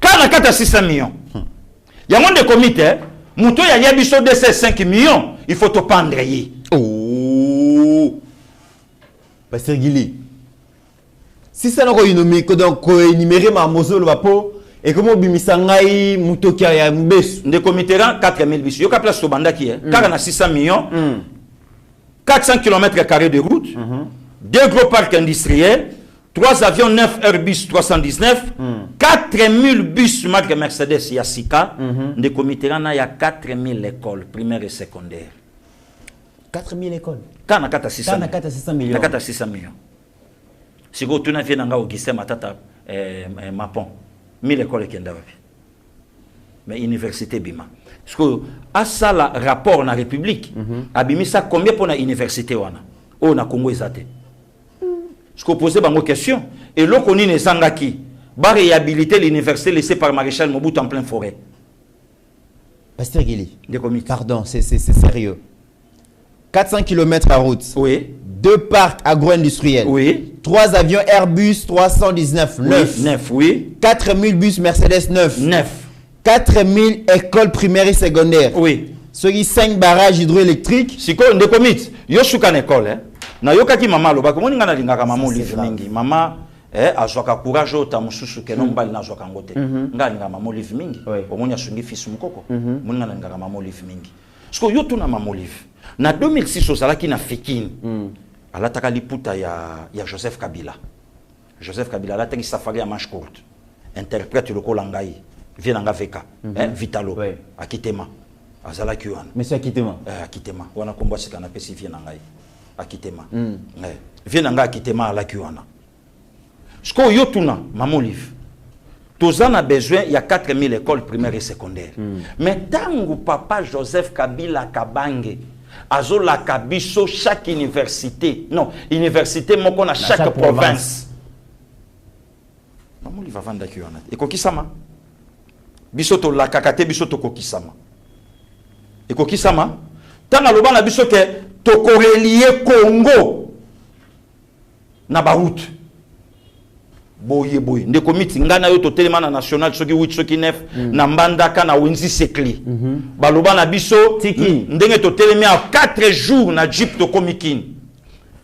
Kaka na kata 600 millions. Yango de comité, muto ya yabiso de 5 millions, il faut te pendre yi. Oh. Pasteur Gili. Si ça n'a pas énuméré ma mozolo bapo. Et comment bimisangai mutokia ya mbesu de comité 4000 bis yo ka place to bandaki car na 600 millions 400 km² de route 2 gros parcs industriels 3 avions 9 Airbus 319 4000 bus marque Mercedes Yassika de comité na ya 4000 écoles primaires et secondaires 4000 écoles kana kata 600 kana kata 600 millions kata 600 millions siko tuna vient nga Augustin Matata Mapon 1000 écoles qui ont mais université bima parce que à ça la rapport na république abimisa combien pour la université wana o na Congo ezate ce que poser bango question et lo koni ne sangaki ba réhabiliter l'université laissée par Maréchal Mobutu en plein forêt. Pasteur Guili des comités pardon c'est sérieux 400 km à route. Oui. 2 parcs agro-industriels. Oui. 3 avions Airbus 319. 9. 9, oui. 4000 bus Mercedes 9. 9. 4000 écoles primaires et secondaires. Oui. Ceux qui 5 barrages hydroélectriques. Si on des comités, yo suka l'école hein. Na yo kaki mama lo ba ko ngana lingaka mama olive mingi. Mama azwaka courage ta mususu ke no mbali na azwaka ngote. Ngana lingaka mama olive mingi. Omonya sungi fils mukoko. Ngana lingaka mama olive mingi. Parce que yo tuna mama olive. Na 2006 ozalaki na Fikini alataka liputa ya Joseph Kabila. Joseph Kabila alataki safari ya manche courte interprète le kolangai vient nga veka Vitalo akitema azalaki wana monsieur akitema akitema wana kombo sika na pesi vient ngai akitema vient nga akitema alaki wana sko yo tuna mama Olive tous a besoin il y a 4000 écoles primaires et secondaires mais tangu papa Joseph Kabila Kabange azola kabiso chaque université non université moko na chaque province mamu liva vanda kiona ekokisama biso to la kakate biso to kokisama ekokisama tanga loba na biso ke to corelier Congo na baroute boye boye nde komiti ngana yo to telemana national soki 8 soki 9 na mbandaka na wenzi sekli baloba na biso ndenge to telemia 4 jours na jeep to komikini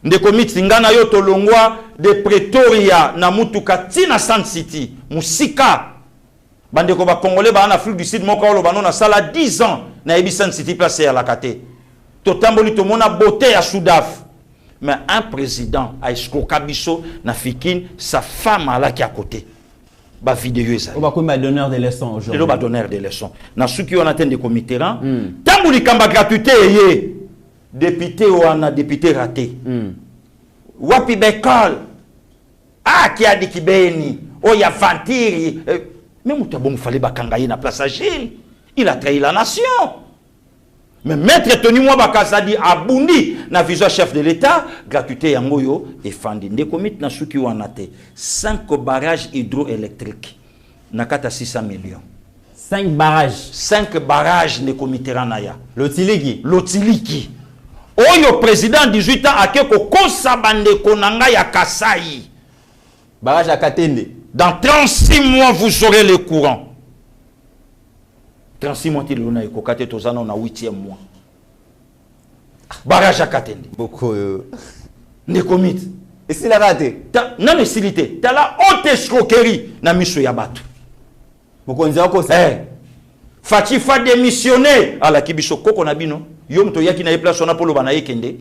nde komiti ngana yo to longwa de Pretoria na mutuka tina Sun City musika bande ko ba congolais ba na Afrique du Sud moko lo banona sala 10 ans na ebi Sun City place ya la kate to tamboli to mona beauté ya Soudaf. Mais un président a escroqué Kabiso na Fikine, sa femme à la qui à côté. Ba vidéo ça. On va comme donneur de leçons aujourd'hui. Le donneur de leçons. Na ceux qui ont atteint des comités là, tant que kamba gratuité yé député ou un député raté. Wapi bekol. Ah qui a dit kibeni, oh ya fantiri. Mais mutabon fallait bakangaye na place agile. Il a trahi la nation. Mais maître Tony Mwabakasa dit abundi na vision chef de l'État, gratuité yangoyo et fandi. Ndekomit na suki wanate 5 barrages hydroélectriques. Nakata 600 millions. 5 barrages. 5 barrages Nekomiteranaya. Lotiliki. Lotiliki. Oyo président 18 ans akeko kosabande konanga ya Kasai. Barrage à Katende. Dans 36 mois vous aurez le courant. 36 mois tu l'on a écouté tozana on a 8e mois. Barrage à Katende. Beaucoup. Nekomit. Et c'est la raté. Non mais silité. T'as la haute escroquerie na miso ya batu. Beaucoup on dit encore ça. Fati fa démissionner à la kibiso koko na bino. Yom to yaki na place on a polo bana yekende.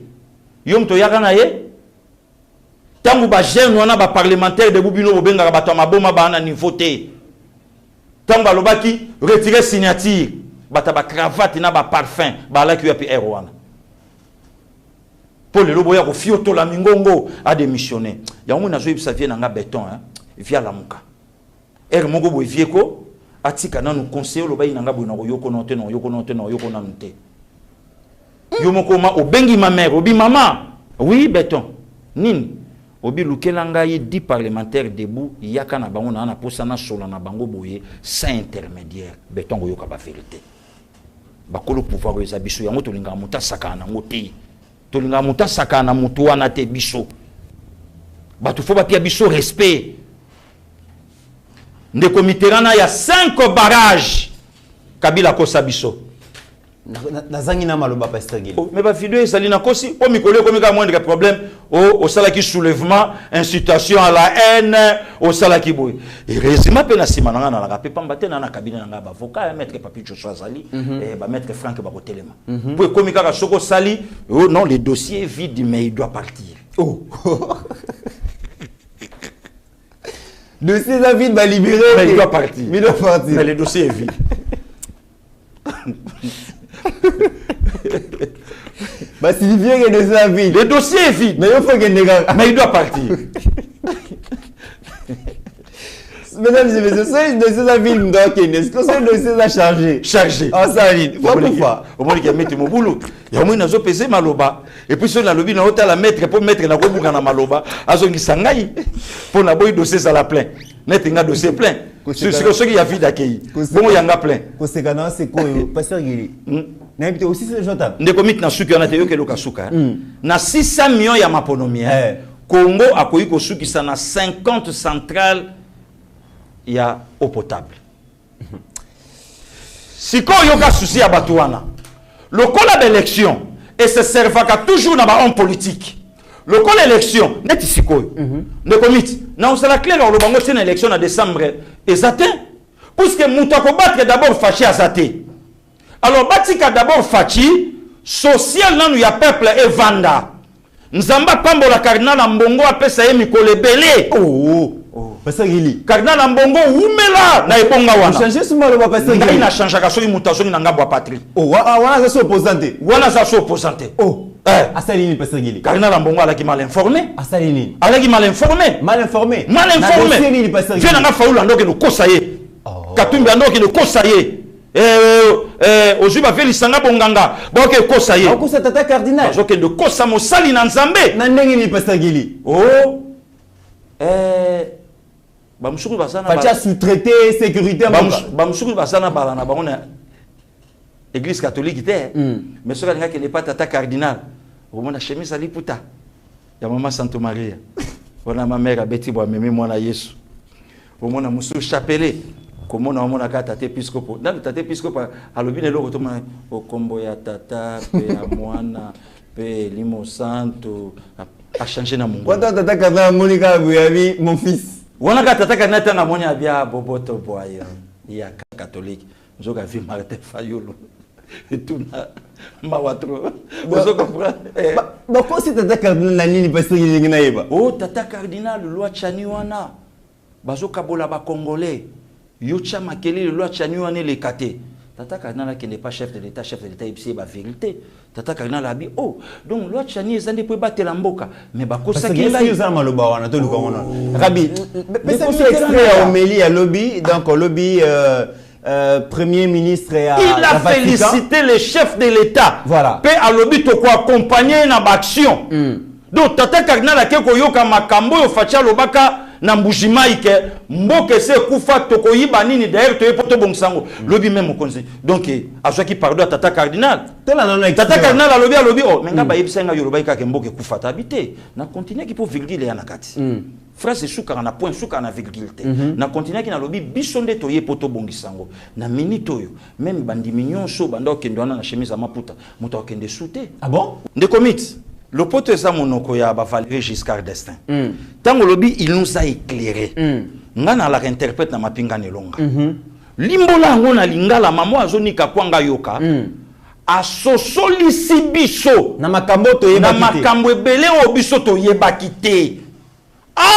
Yom to yaka na ye. Tangu ba jeune wana ba parlementaire de bubino bobenga bato maboma bana ni voter. Tangu ba lobaki retirer signature. Bata ba cravate na ba parfum ba la ki yapi wana. Pour le lobo ya ko fioto la mingongo a démissionner. Ya mo na zo yebisa vie na nga béton hein. Via la muka. Mongo bo vieko atika na nous conseiller loba inanga bo na yoko note no yoko note no yoko na nte. Yo moko ma obengi ma mère obi maman. Oui béton. Nini obi lukelanga yi 10 parlementaires debout yaka na bango na posa na solo na bango boye sans intermédiaire béton go yoka ba vérité. Bakolo pouvoir eza biso yango to linga muta saka na ngote. To linga muta saka na mutu wana te biso. Batu fo ba pia biso respect. Ndeko Mitterrand ya 5 barrages Kabila kosa biso. Nazangi na maloba pasteur Gili. Mais ba vidéo ezali na kosi o mikolo ko mika moindre problème au salaki soulèvement incitation à la haine au salaki boy. Et résima pe na sima na na pe pambate na cabinet na ba avocat maître Papi Joshua Zali et ba maître Franck Bakotelema. Pour ko mika ka soko sali non le dossier est vide mais il doit partir. Oh. Le dossier est vide, va libérer. Mais il doit partir. Mais il doit partir. Mais le dossier est vide. Bah, s'il vient que le dossier est vide. Le dossier est vide. Mais il faut qu'il négocie. Mais il doit partir. Mesdames et messieurs, c'est le dossier est vide. Est-ce que c'est le dossier est chargé? Chargé. Ah, ça vide. Pourquoi? Au moins, il y a mis mon boulot. Il y a moins pesé maloba. Et puis, sur la lobby, on a la mettre pour mettre la robe dans maloba. Azongi sangai. Pour la boy dossier à la plein. Net un dossier plein. Sur ce qu'il y a vide d'accueil. Bon, il y en a plein. Conséquemment, c'est quoi? Pasteur Gili. N'habite aussi ce jour. Des comités na suki on a tenu que le kasuka. Na 600 millions ya maponomi. Congo a koyi ko suki ça na 50 centrales ya eau potable. Si ko yoka souci à Batouana. Le col d'élection et se servaka toujours dans ba homme politique. Le col d'élection net ici ko. Ne comité. Na on sera clair le bango c'est une élection en décembre exact. Puisque Moutako battre d'abord fâché à Zaté. Alors batika d'abord fachi social nanu ya peuple et vanda. Nzamba pambola cardinal Mbongo apesa ye mikole belé. Oh. Pasteur Gili. Cardinal Mbongo umela na ebonga wana. Changer ce mot le pasteur Gili. Na change ka so mutation na ngabwa patrie. Oh, wana za opposante. Wana za opposante. Oh. Asalini pasteur Gili. Cardinal Mbongo alaki mal informé. Asalini. Alaki mal informé. Mal informé. Mal informé. Asalini pasteur Gili. Viens nga faula ndoke no kosaye. Katumbi ndoke no kosaye. Ozuba veli sanga bonganga boke kosa ye okosa tata cardinal boke de kosa mosali na nzambe na ndenge ni pasteur Gili ba musuku basana ba sous-traiter sécurité ba musuku basana bala na bango na église catholique te mais soka nga n'est pas tata cardinal au mona chemise ali puta ya mama Santo Maria ona ma mère Betty bo meme mwana Yesu au mona musu chapelet. Comment on a tate épiscopo dans le tate épiscopo à l'objet de l'autre au combo ya tata pe à moana pe limo santo a changé na mungu. Quand tata kana Monica Bouyabi mon fils. Wana ka tata kana tanga monya bia boboto boy ya catholique. Nzoka vi Martin Fayulu. Et tout na mawatro. Vous comprenez? Bah quoi c'est tata cardinal na nini pasteur Gili ngina yeba? Oh tata cardinal loi chani wana. Bazo kabola ba congolais. Yocha makeli le loi chani wana le kate. Tata cardinal qui n'est pas chef de l'État, il sait la vérité. Tata cardinal a dit oh donc loi chani ezande pour battre la mboka mais bakosa qui là ils ont maloba wana to luka wana. Rabbi, mais c'est extrait à Omélie à lobby donc au lobby Premier ministre et il a félicité les chefs de l'État. Voilà. Pe alobi to ko accompagner na action. Donc tata cardinal akeko yoka makambo yo facha lobaka na mbujimai ke mboke se kufa toko yiba nini d'ailleurs to yepoto bongsango lobi même mokonzi. Donc azwaki pardon tata cardinal. Tata cardinal alobi oh menga ba yebsenga yoroba ka ke mboke kufa tabité na continuer ki pour virgule ya nakati. Phrase suka na point suka na virgule te. Na continuer ki na lobi bisonde to yepoto bongisango. Na minute oyo même bandi mignon so banda okendo na chemise maputa muta okende souté. Ah bon? De commit. Le pote ça monoko ya ba Valéry Giscard d'Estaing. Tango lobi il nous a éclairé. Ngana la interprète na mapinga nelonga. Limbola ngona lingala mamo azonika kwanga yoka. Asosoli sibiso na makambo to yeba na makambo ebele o biso to yeba kité.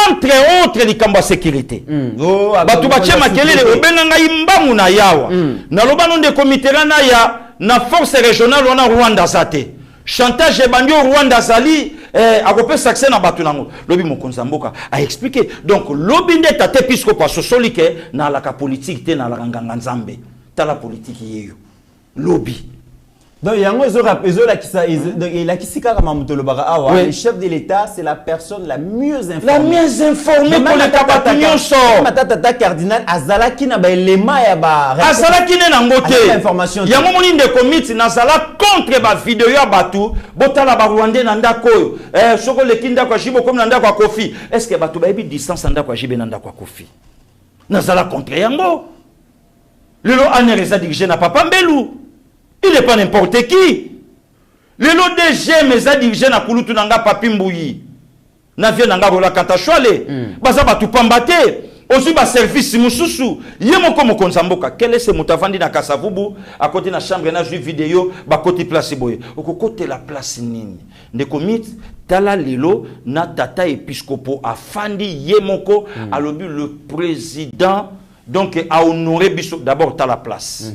Entre autres likambo sécurité. Batu bache makelele obenanga imbangu na yawa. Na lobano de comité na ya na force régionale wana Rwanda zate. Chantage ebandi au Rwanda zali akope succès na batu nango lobi mokonza mboka a expliqué donc lobi nde tate pisco pa sosoli ke na la politique te na la nganga nzambe ta la politique yeyo lobi donc yango la kisika kama muto lobaka awa le chef de l'État c'est la personne la mieux informée. La mieux informée pour le tabatignon sort. Tata cardinal azalaki na ba élément ya ba azalaki ne na ngote. Information. Yango moni nde komiti nazala contre ba vidéo ya batu botala ba Rwandais na ndako oyo. Soko le kinda kwa jibo comme na ndako kwa Kofi. Est-ce que batu ba ebi distance na ndako kwa jibe na ndako kwa Kofi? Nazala contre yango. Lelo anereza dirigé na papa Mbelu. Il n'est pas n'importe qui. Le lot de GM a dirigé na kulutu nanga papi mbouyi. Na vie nanga rola kata chwale. Baza batu pambate. Osu ba service mususu. Yemo komo konzamboka. Quel est ce moutavandi na kasavubu? À côté na chambre na jui vidéo. Ba côté place boye. Oko côté la place nini. Ndeko mit. Tala lelo na tata episcopo afandi yemoko. Alobi le président. Donc a honoré biso. D'abord ta la place.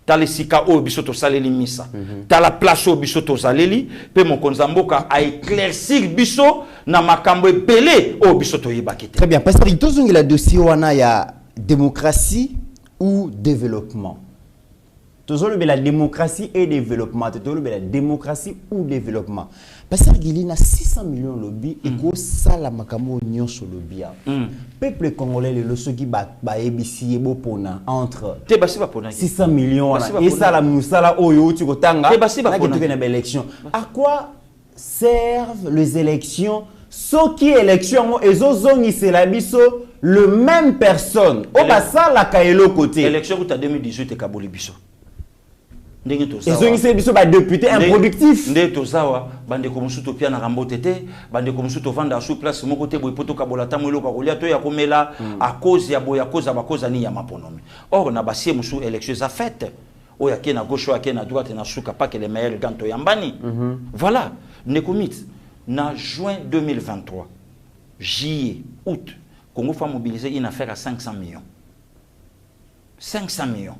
T'as les sika au bisoto saleli misa. T'as la place au bisoto saleli. Pe mon konzamboka a éclaircir biso na makambo belé au bisoto yebakete. Très bien. Parce que tous la dossier wana ya démocratie ou développement. Tous la démocratie et développement. Tous la démocratie ou développement. Parce qu'il y a 600 millions de lobby et que ça la makambo nyon sur lobby. Peuple congolais le ceux qui ba ABC pona entre 600 millions et ça la musala oyo tu kotanga na kitu na élection. À quoi servent les élections? Ce qui élection ezozongi c'est la biso le même personne. O ba ça la kaelo côté. Élection pour 2018 et kaboli biso. Ils ont essayé de député improductif. Ndé tozawa bande komusuto pia na rambotete bande komusuto vanda sous place mon côté boy poto kabolata mwelo kakolia to ya komela à cause ya boya cause ba cause ni ya maponomi. Or na basie musu élection za fête. Oya ke na gauche oya ke na droite na suka pas que les meilleurs ganto yambani. Voilà, nekomit na juin 2023 juillet août Congo fa mobiliser une affaire à 500 millions. 500 millions.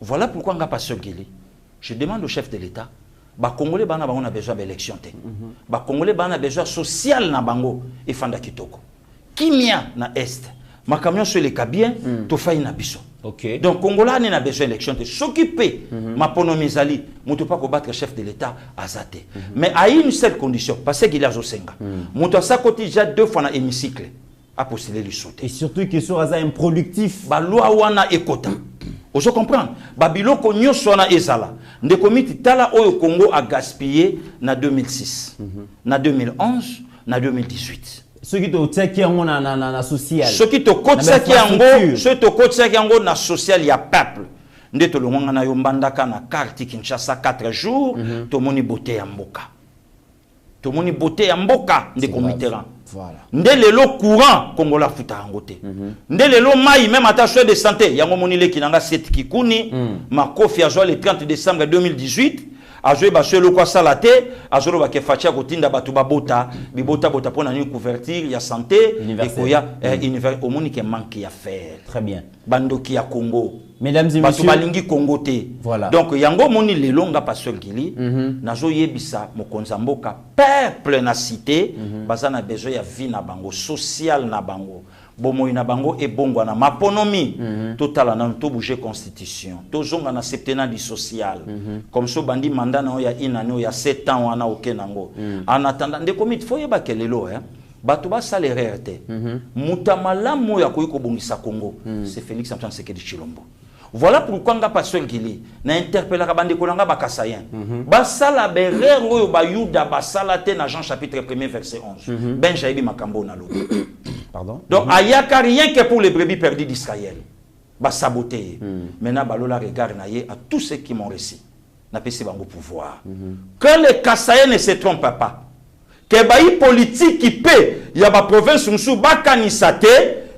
Voilà pourquoi on n'a pas Guili. Je demande au chef de l'État, les Congolais ont besoin d'élection. Les Congolais ont besoin social na bango et fanda kitoko. Kimia na est. Ma camion sur les cabines, to faille na biso. OK. Donc Congolais n'a besoin d'élection. S'occuper ma ponomizali, ne pas combattre le chef de l'État azate. Mais à une seule condition, parce qu'il a zosenga. Mon sa côté déjà 2 fois dans l'hémicycle à postuler le sauter. Et surtout qu'il soit improductif. Ba loi wana ekota. Vous comprenez? Babiloko nyonso na ezala. Ndekomiti tala oyo Congo a gaspillé na 2006, na 2011, na 2018. Ce qui te tient yango na social. Ce qui te kotsa yango, ce te kotsa yango na social ya peuple. Ndeto longa na yombandaka na carte Kinshasa 4 jours, to moni beauté ya mboka. To moni beauté ya mboka ndekomitera. Voilà. Ndelelo courant Congola futa angote. Ndelelo mai même attaché de santé yango monile kinanga set kikuni makofi a joué le 30 décembre 2018 a joué ba selo kwa salate a joué ba ke fatia kotinda batu babota bibota bota pona ni couverture ya santé et koya univers au moni ke manque ya faire. Très bien. Bandoki ya Congo. Mesdames et messieurs, balingi Congo te. Voilà. Donc yango moni lelo nga pasteur Gili nazo yebisa mokonza mboka peuple na cité bazana besoin ya vie na bango social na bango bomoi na bango et bongo na maponomi total na to bouger constitution to zonga na septennat social comme so bandi mandat na ya inano ya 7 ans wana okenango en attendant de comité faut yeba kelelo bato ba salaire te mutamalamu ya koyiko bongisa Congo c'est Félix Antoine Tshisekedi Tshilombo. Voilà pourquoi nga pasteur Gili na interpellaka bandeko nanga bakasayen basala berere oyo bayuda basala te na Jean chapitre 1er verset 11 ben jaibi makambo na lobo. Pardon? Donc ayaka rien que pour les brebis perdues d'Israël ba saboter maintenant balola regard na ye à tous ceux qui m'ont réussi na pesi bango pouvoir que les kasayen ne se trompent pas que bayi politique qui paie ya ba province musu bakanisa te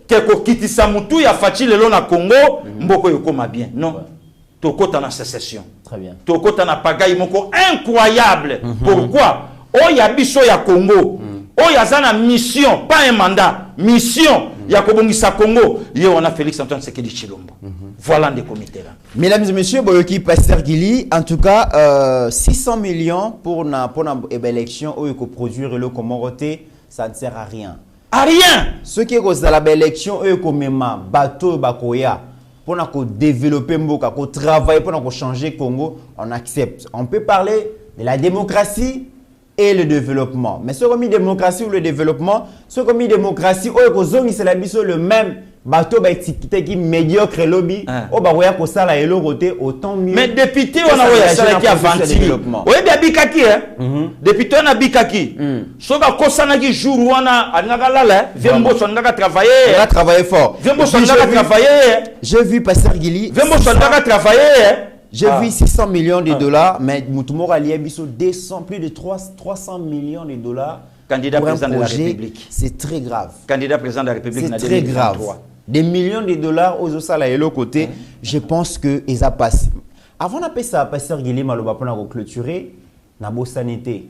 que kokitisa mutu ya fachi lelo na Congo mboko yokoma bien non tokota na sécession Très bien. tokota na pagaille moko incroyable pourquoi oya biso ya Congo oya zana mission pas un mandat mission ya kobongisa Congo ye wana Félix Antoine Tshisekedi Tshilombo voilà des comités là. Mesdames et messieurs, Boyoki Pasteur Gili, en tout cas 600 millions pour na élection où il faut produire le Comoroté, ça ne sert à rien. À rien. Ce qui est cause de la belle élection, eux comme bateau bakoya pour développer Mboka, pour travailler pour changer Congo, on accepte. On peut parler de la démocratie et le développement. Mais ce comme démocratie ou le développement, ce comme démocratie, c'est la biso le même bateau qui médiocre lobby, bakoya ko sala elo roté autant mieux. Mais député on a oya sala qui avanti. Oui bien bikaki député on a bikaki. Soka kosana ki jour wana anaka lala, Vembo sonaka travailler. On a travaillé fort. Vembo sonaka travailler. J'ai vu Pasteur Gili. Vembo sonaka travailler. J'ai vu 600 millions de dollars, mais Moutoumora Liabiso 200, plus de 300 millions de dollars. Candidat président de la République. C'est très grave. Candidat président de la République. C'est très grave. Des millions de dollars aux Osala et l'autre côté, je pense que ils ont passé. Avant d'appeler ça, Pasteur Gili Maloba pour clôturer, Nabo Sanité.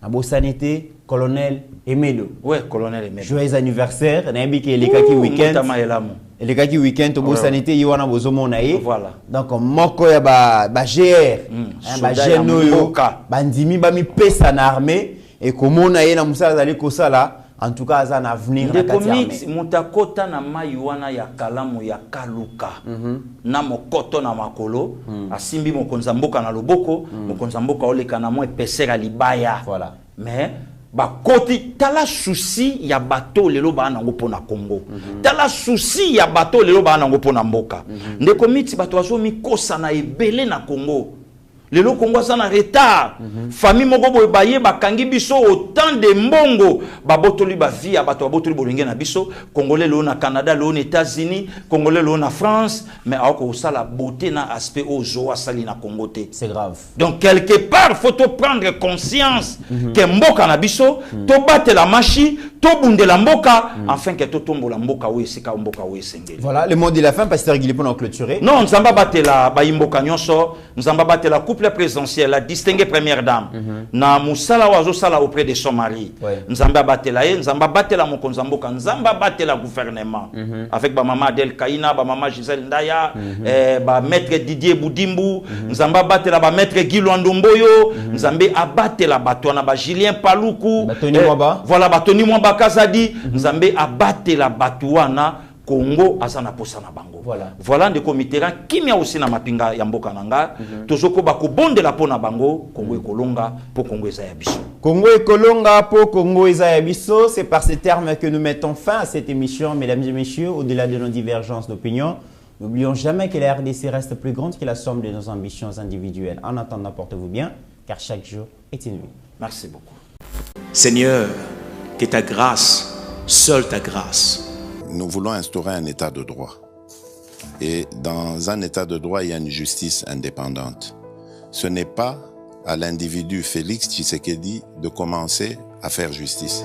Nabo Sanité, colonel Emedo. Ouais, colonel Emedo. Joyeux anniversaire. Nabi qui est les kaki week-end. Les kaki week-end, Tobo Sanité, Yoana Bozomo Nae. Voilà. Donc, Moko ya ba GR. Ba Genoyo. Bandimi ba mi pesa na armée. Et comme on a eu na Moussa Zali Kosala. En tout cas, ça a un avenir. Mutakota na mayuana ya kalamu ya kaluka. Na mokoto na makolo. Asimbi mokonzamboka na loboko. Mokonzamboka oleka na mo epesera libaya. Voilà. Mais, koti, tala souci ya bateau lelo ba nango pona Congo. Tala souci ya bateau lelo ba nango pona mboka. Ndeko miti bato azo mikosa na ebele na Congo. Lelo Congo ça na retard. Famille moko boye baye bakangi biso autant de mbongo babotoli ba vie ya bato babotoli bolenge na biso congolais lo na Canada lo na États-Unis congolais lo na France mais ako ça la beauté na aspect ozo asali na Congo te. C'est grave. Donc quelque part faut prendre conscience que mboka na biso to battre la machi to bunde la mboka afin que to tombo la mboka we sika mboka we sengeli. Voilà le mot de la fin Pasteur Gili pour clôturer. Non nzamba battre la ba mboka nyonso nzamba battre la couple présidentielle, la distinguée première dame, na musala wazo sala auprès de son mari. Nzamba batela ye, nzamba batela mokonzamboka, nzamba batela gouvernement. Avec ba maman Adel Kaina, ba maman Gisèle Ndaya, ba maître Didier Boudimbu, nzamba batela ba maître Guy Lwandomboyo, nzambe abatela batona ba Julien Paluku, voilà batoni Mwamba Kazadi, nzambe abatela batuana Congo azana posa na bango. Voilà de comitera kimia aussi na mapinga ya mboka nanga tozoko bakobonde la pona bango Congo ekolonga po Congo ezaya biso. Congo ekolonga po Congo ezaya biso, c'est par ces termes que nous mettons fin à cette émission mesdames et messieurs, au-delà de nos divergences d'opinion. N'oublions jamais que la RDC reste plus grande que la somme de nos ambitions individuelles. En attendant, portez-vous bien car chaque jour est une vie. Merci beaucoup. Seigneur, que ta grâce, seule ta grâce. Nous voulons instaurer un état de droit. Et dans un état de droit, il y a une justice indépendante. Ce n'est pas à l'individu Félix Tshisekedi de commencer à faire justice.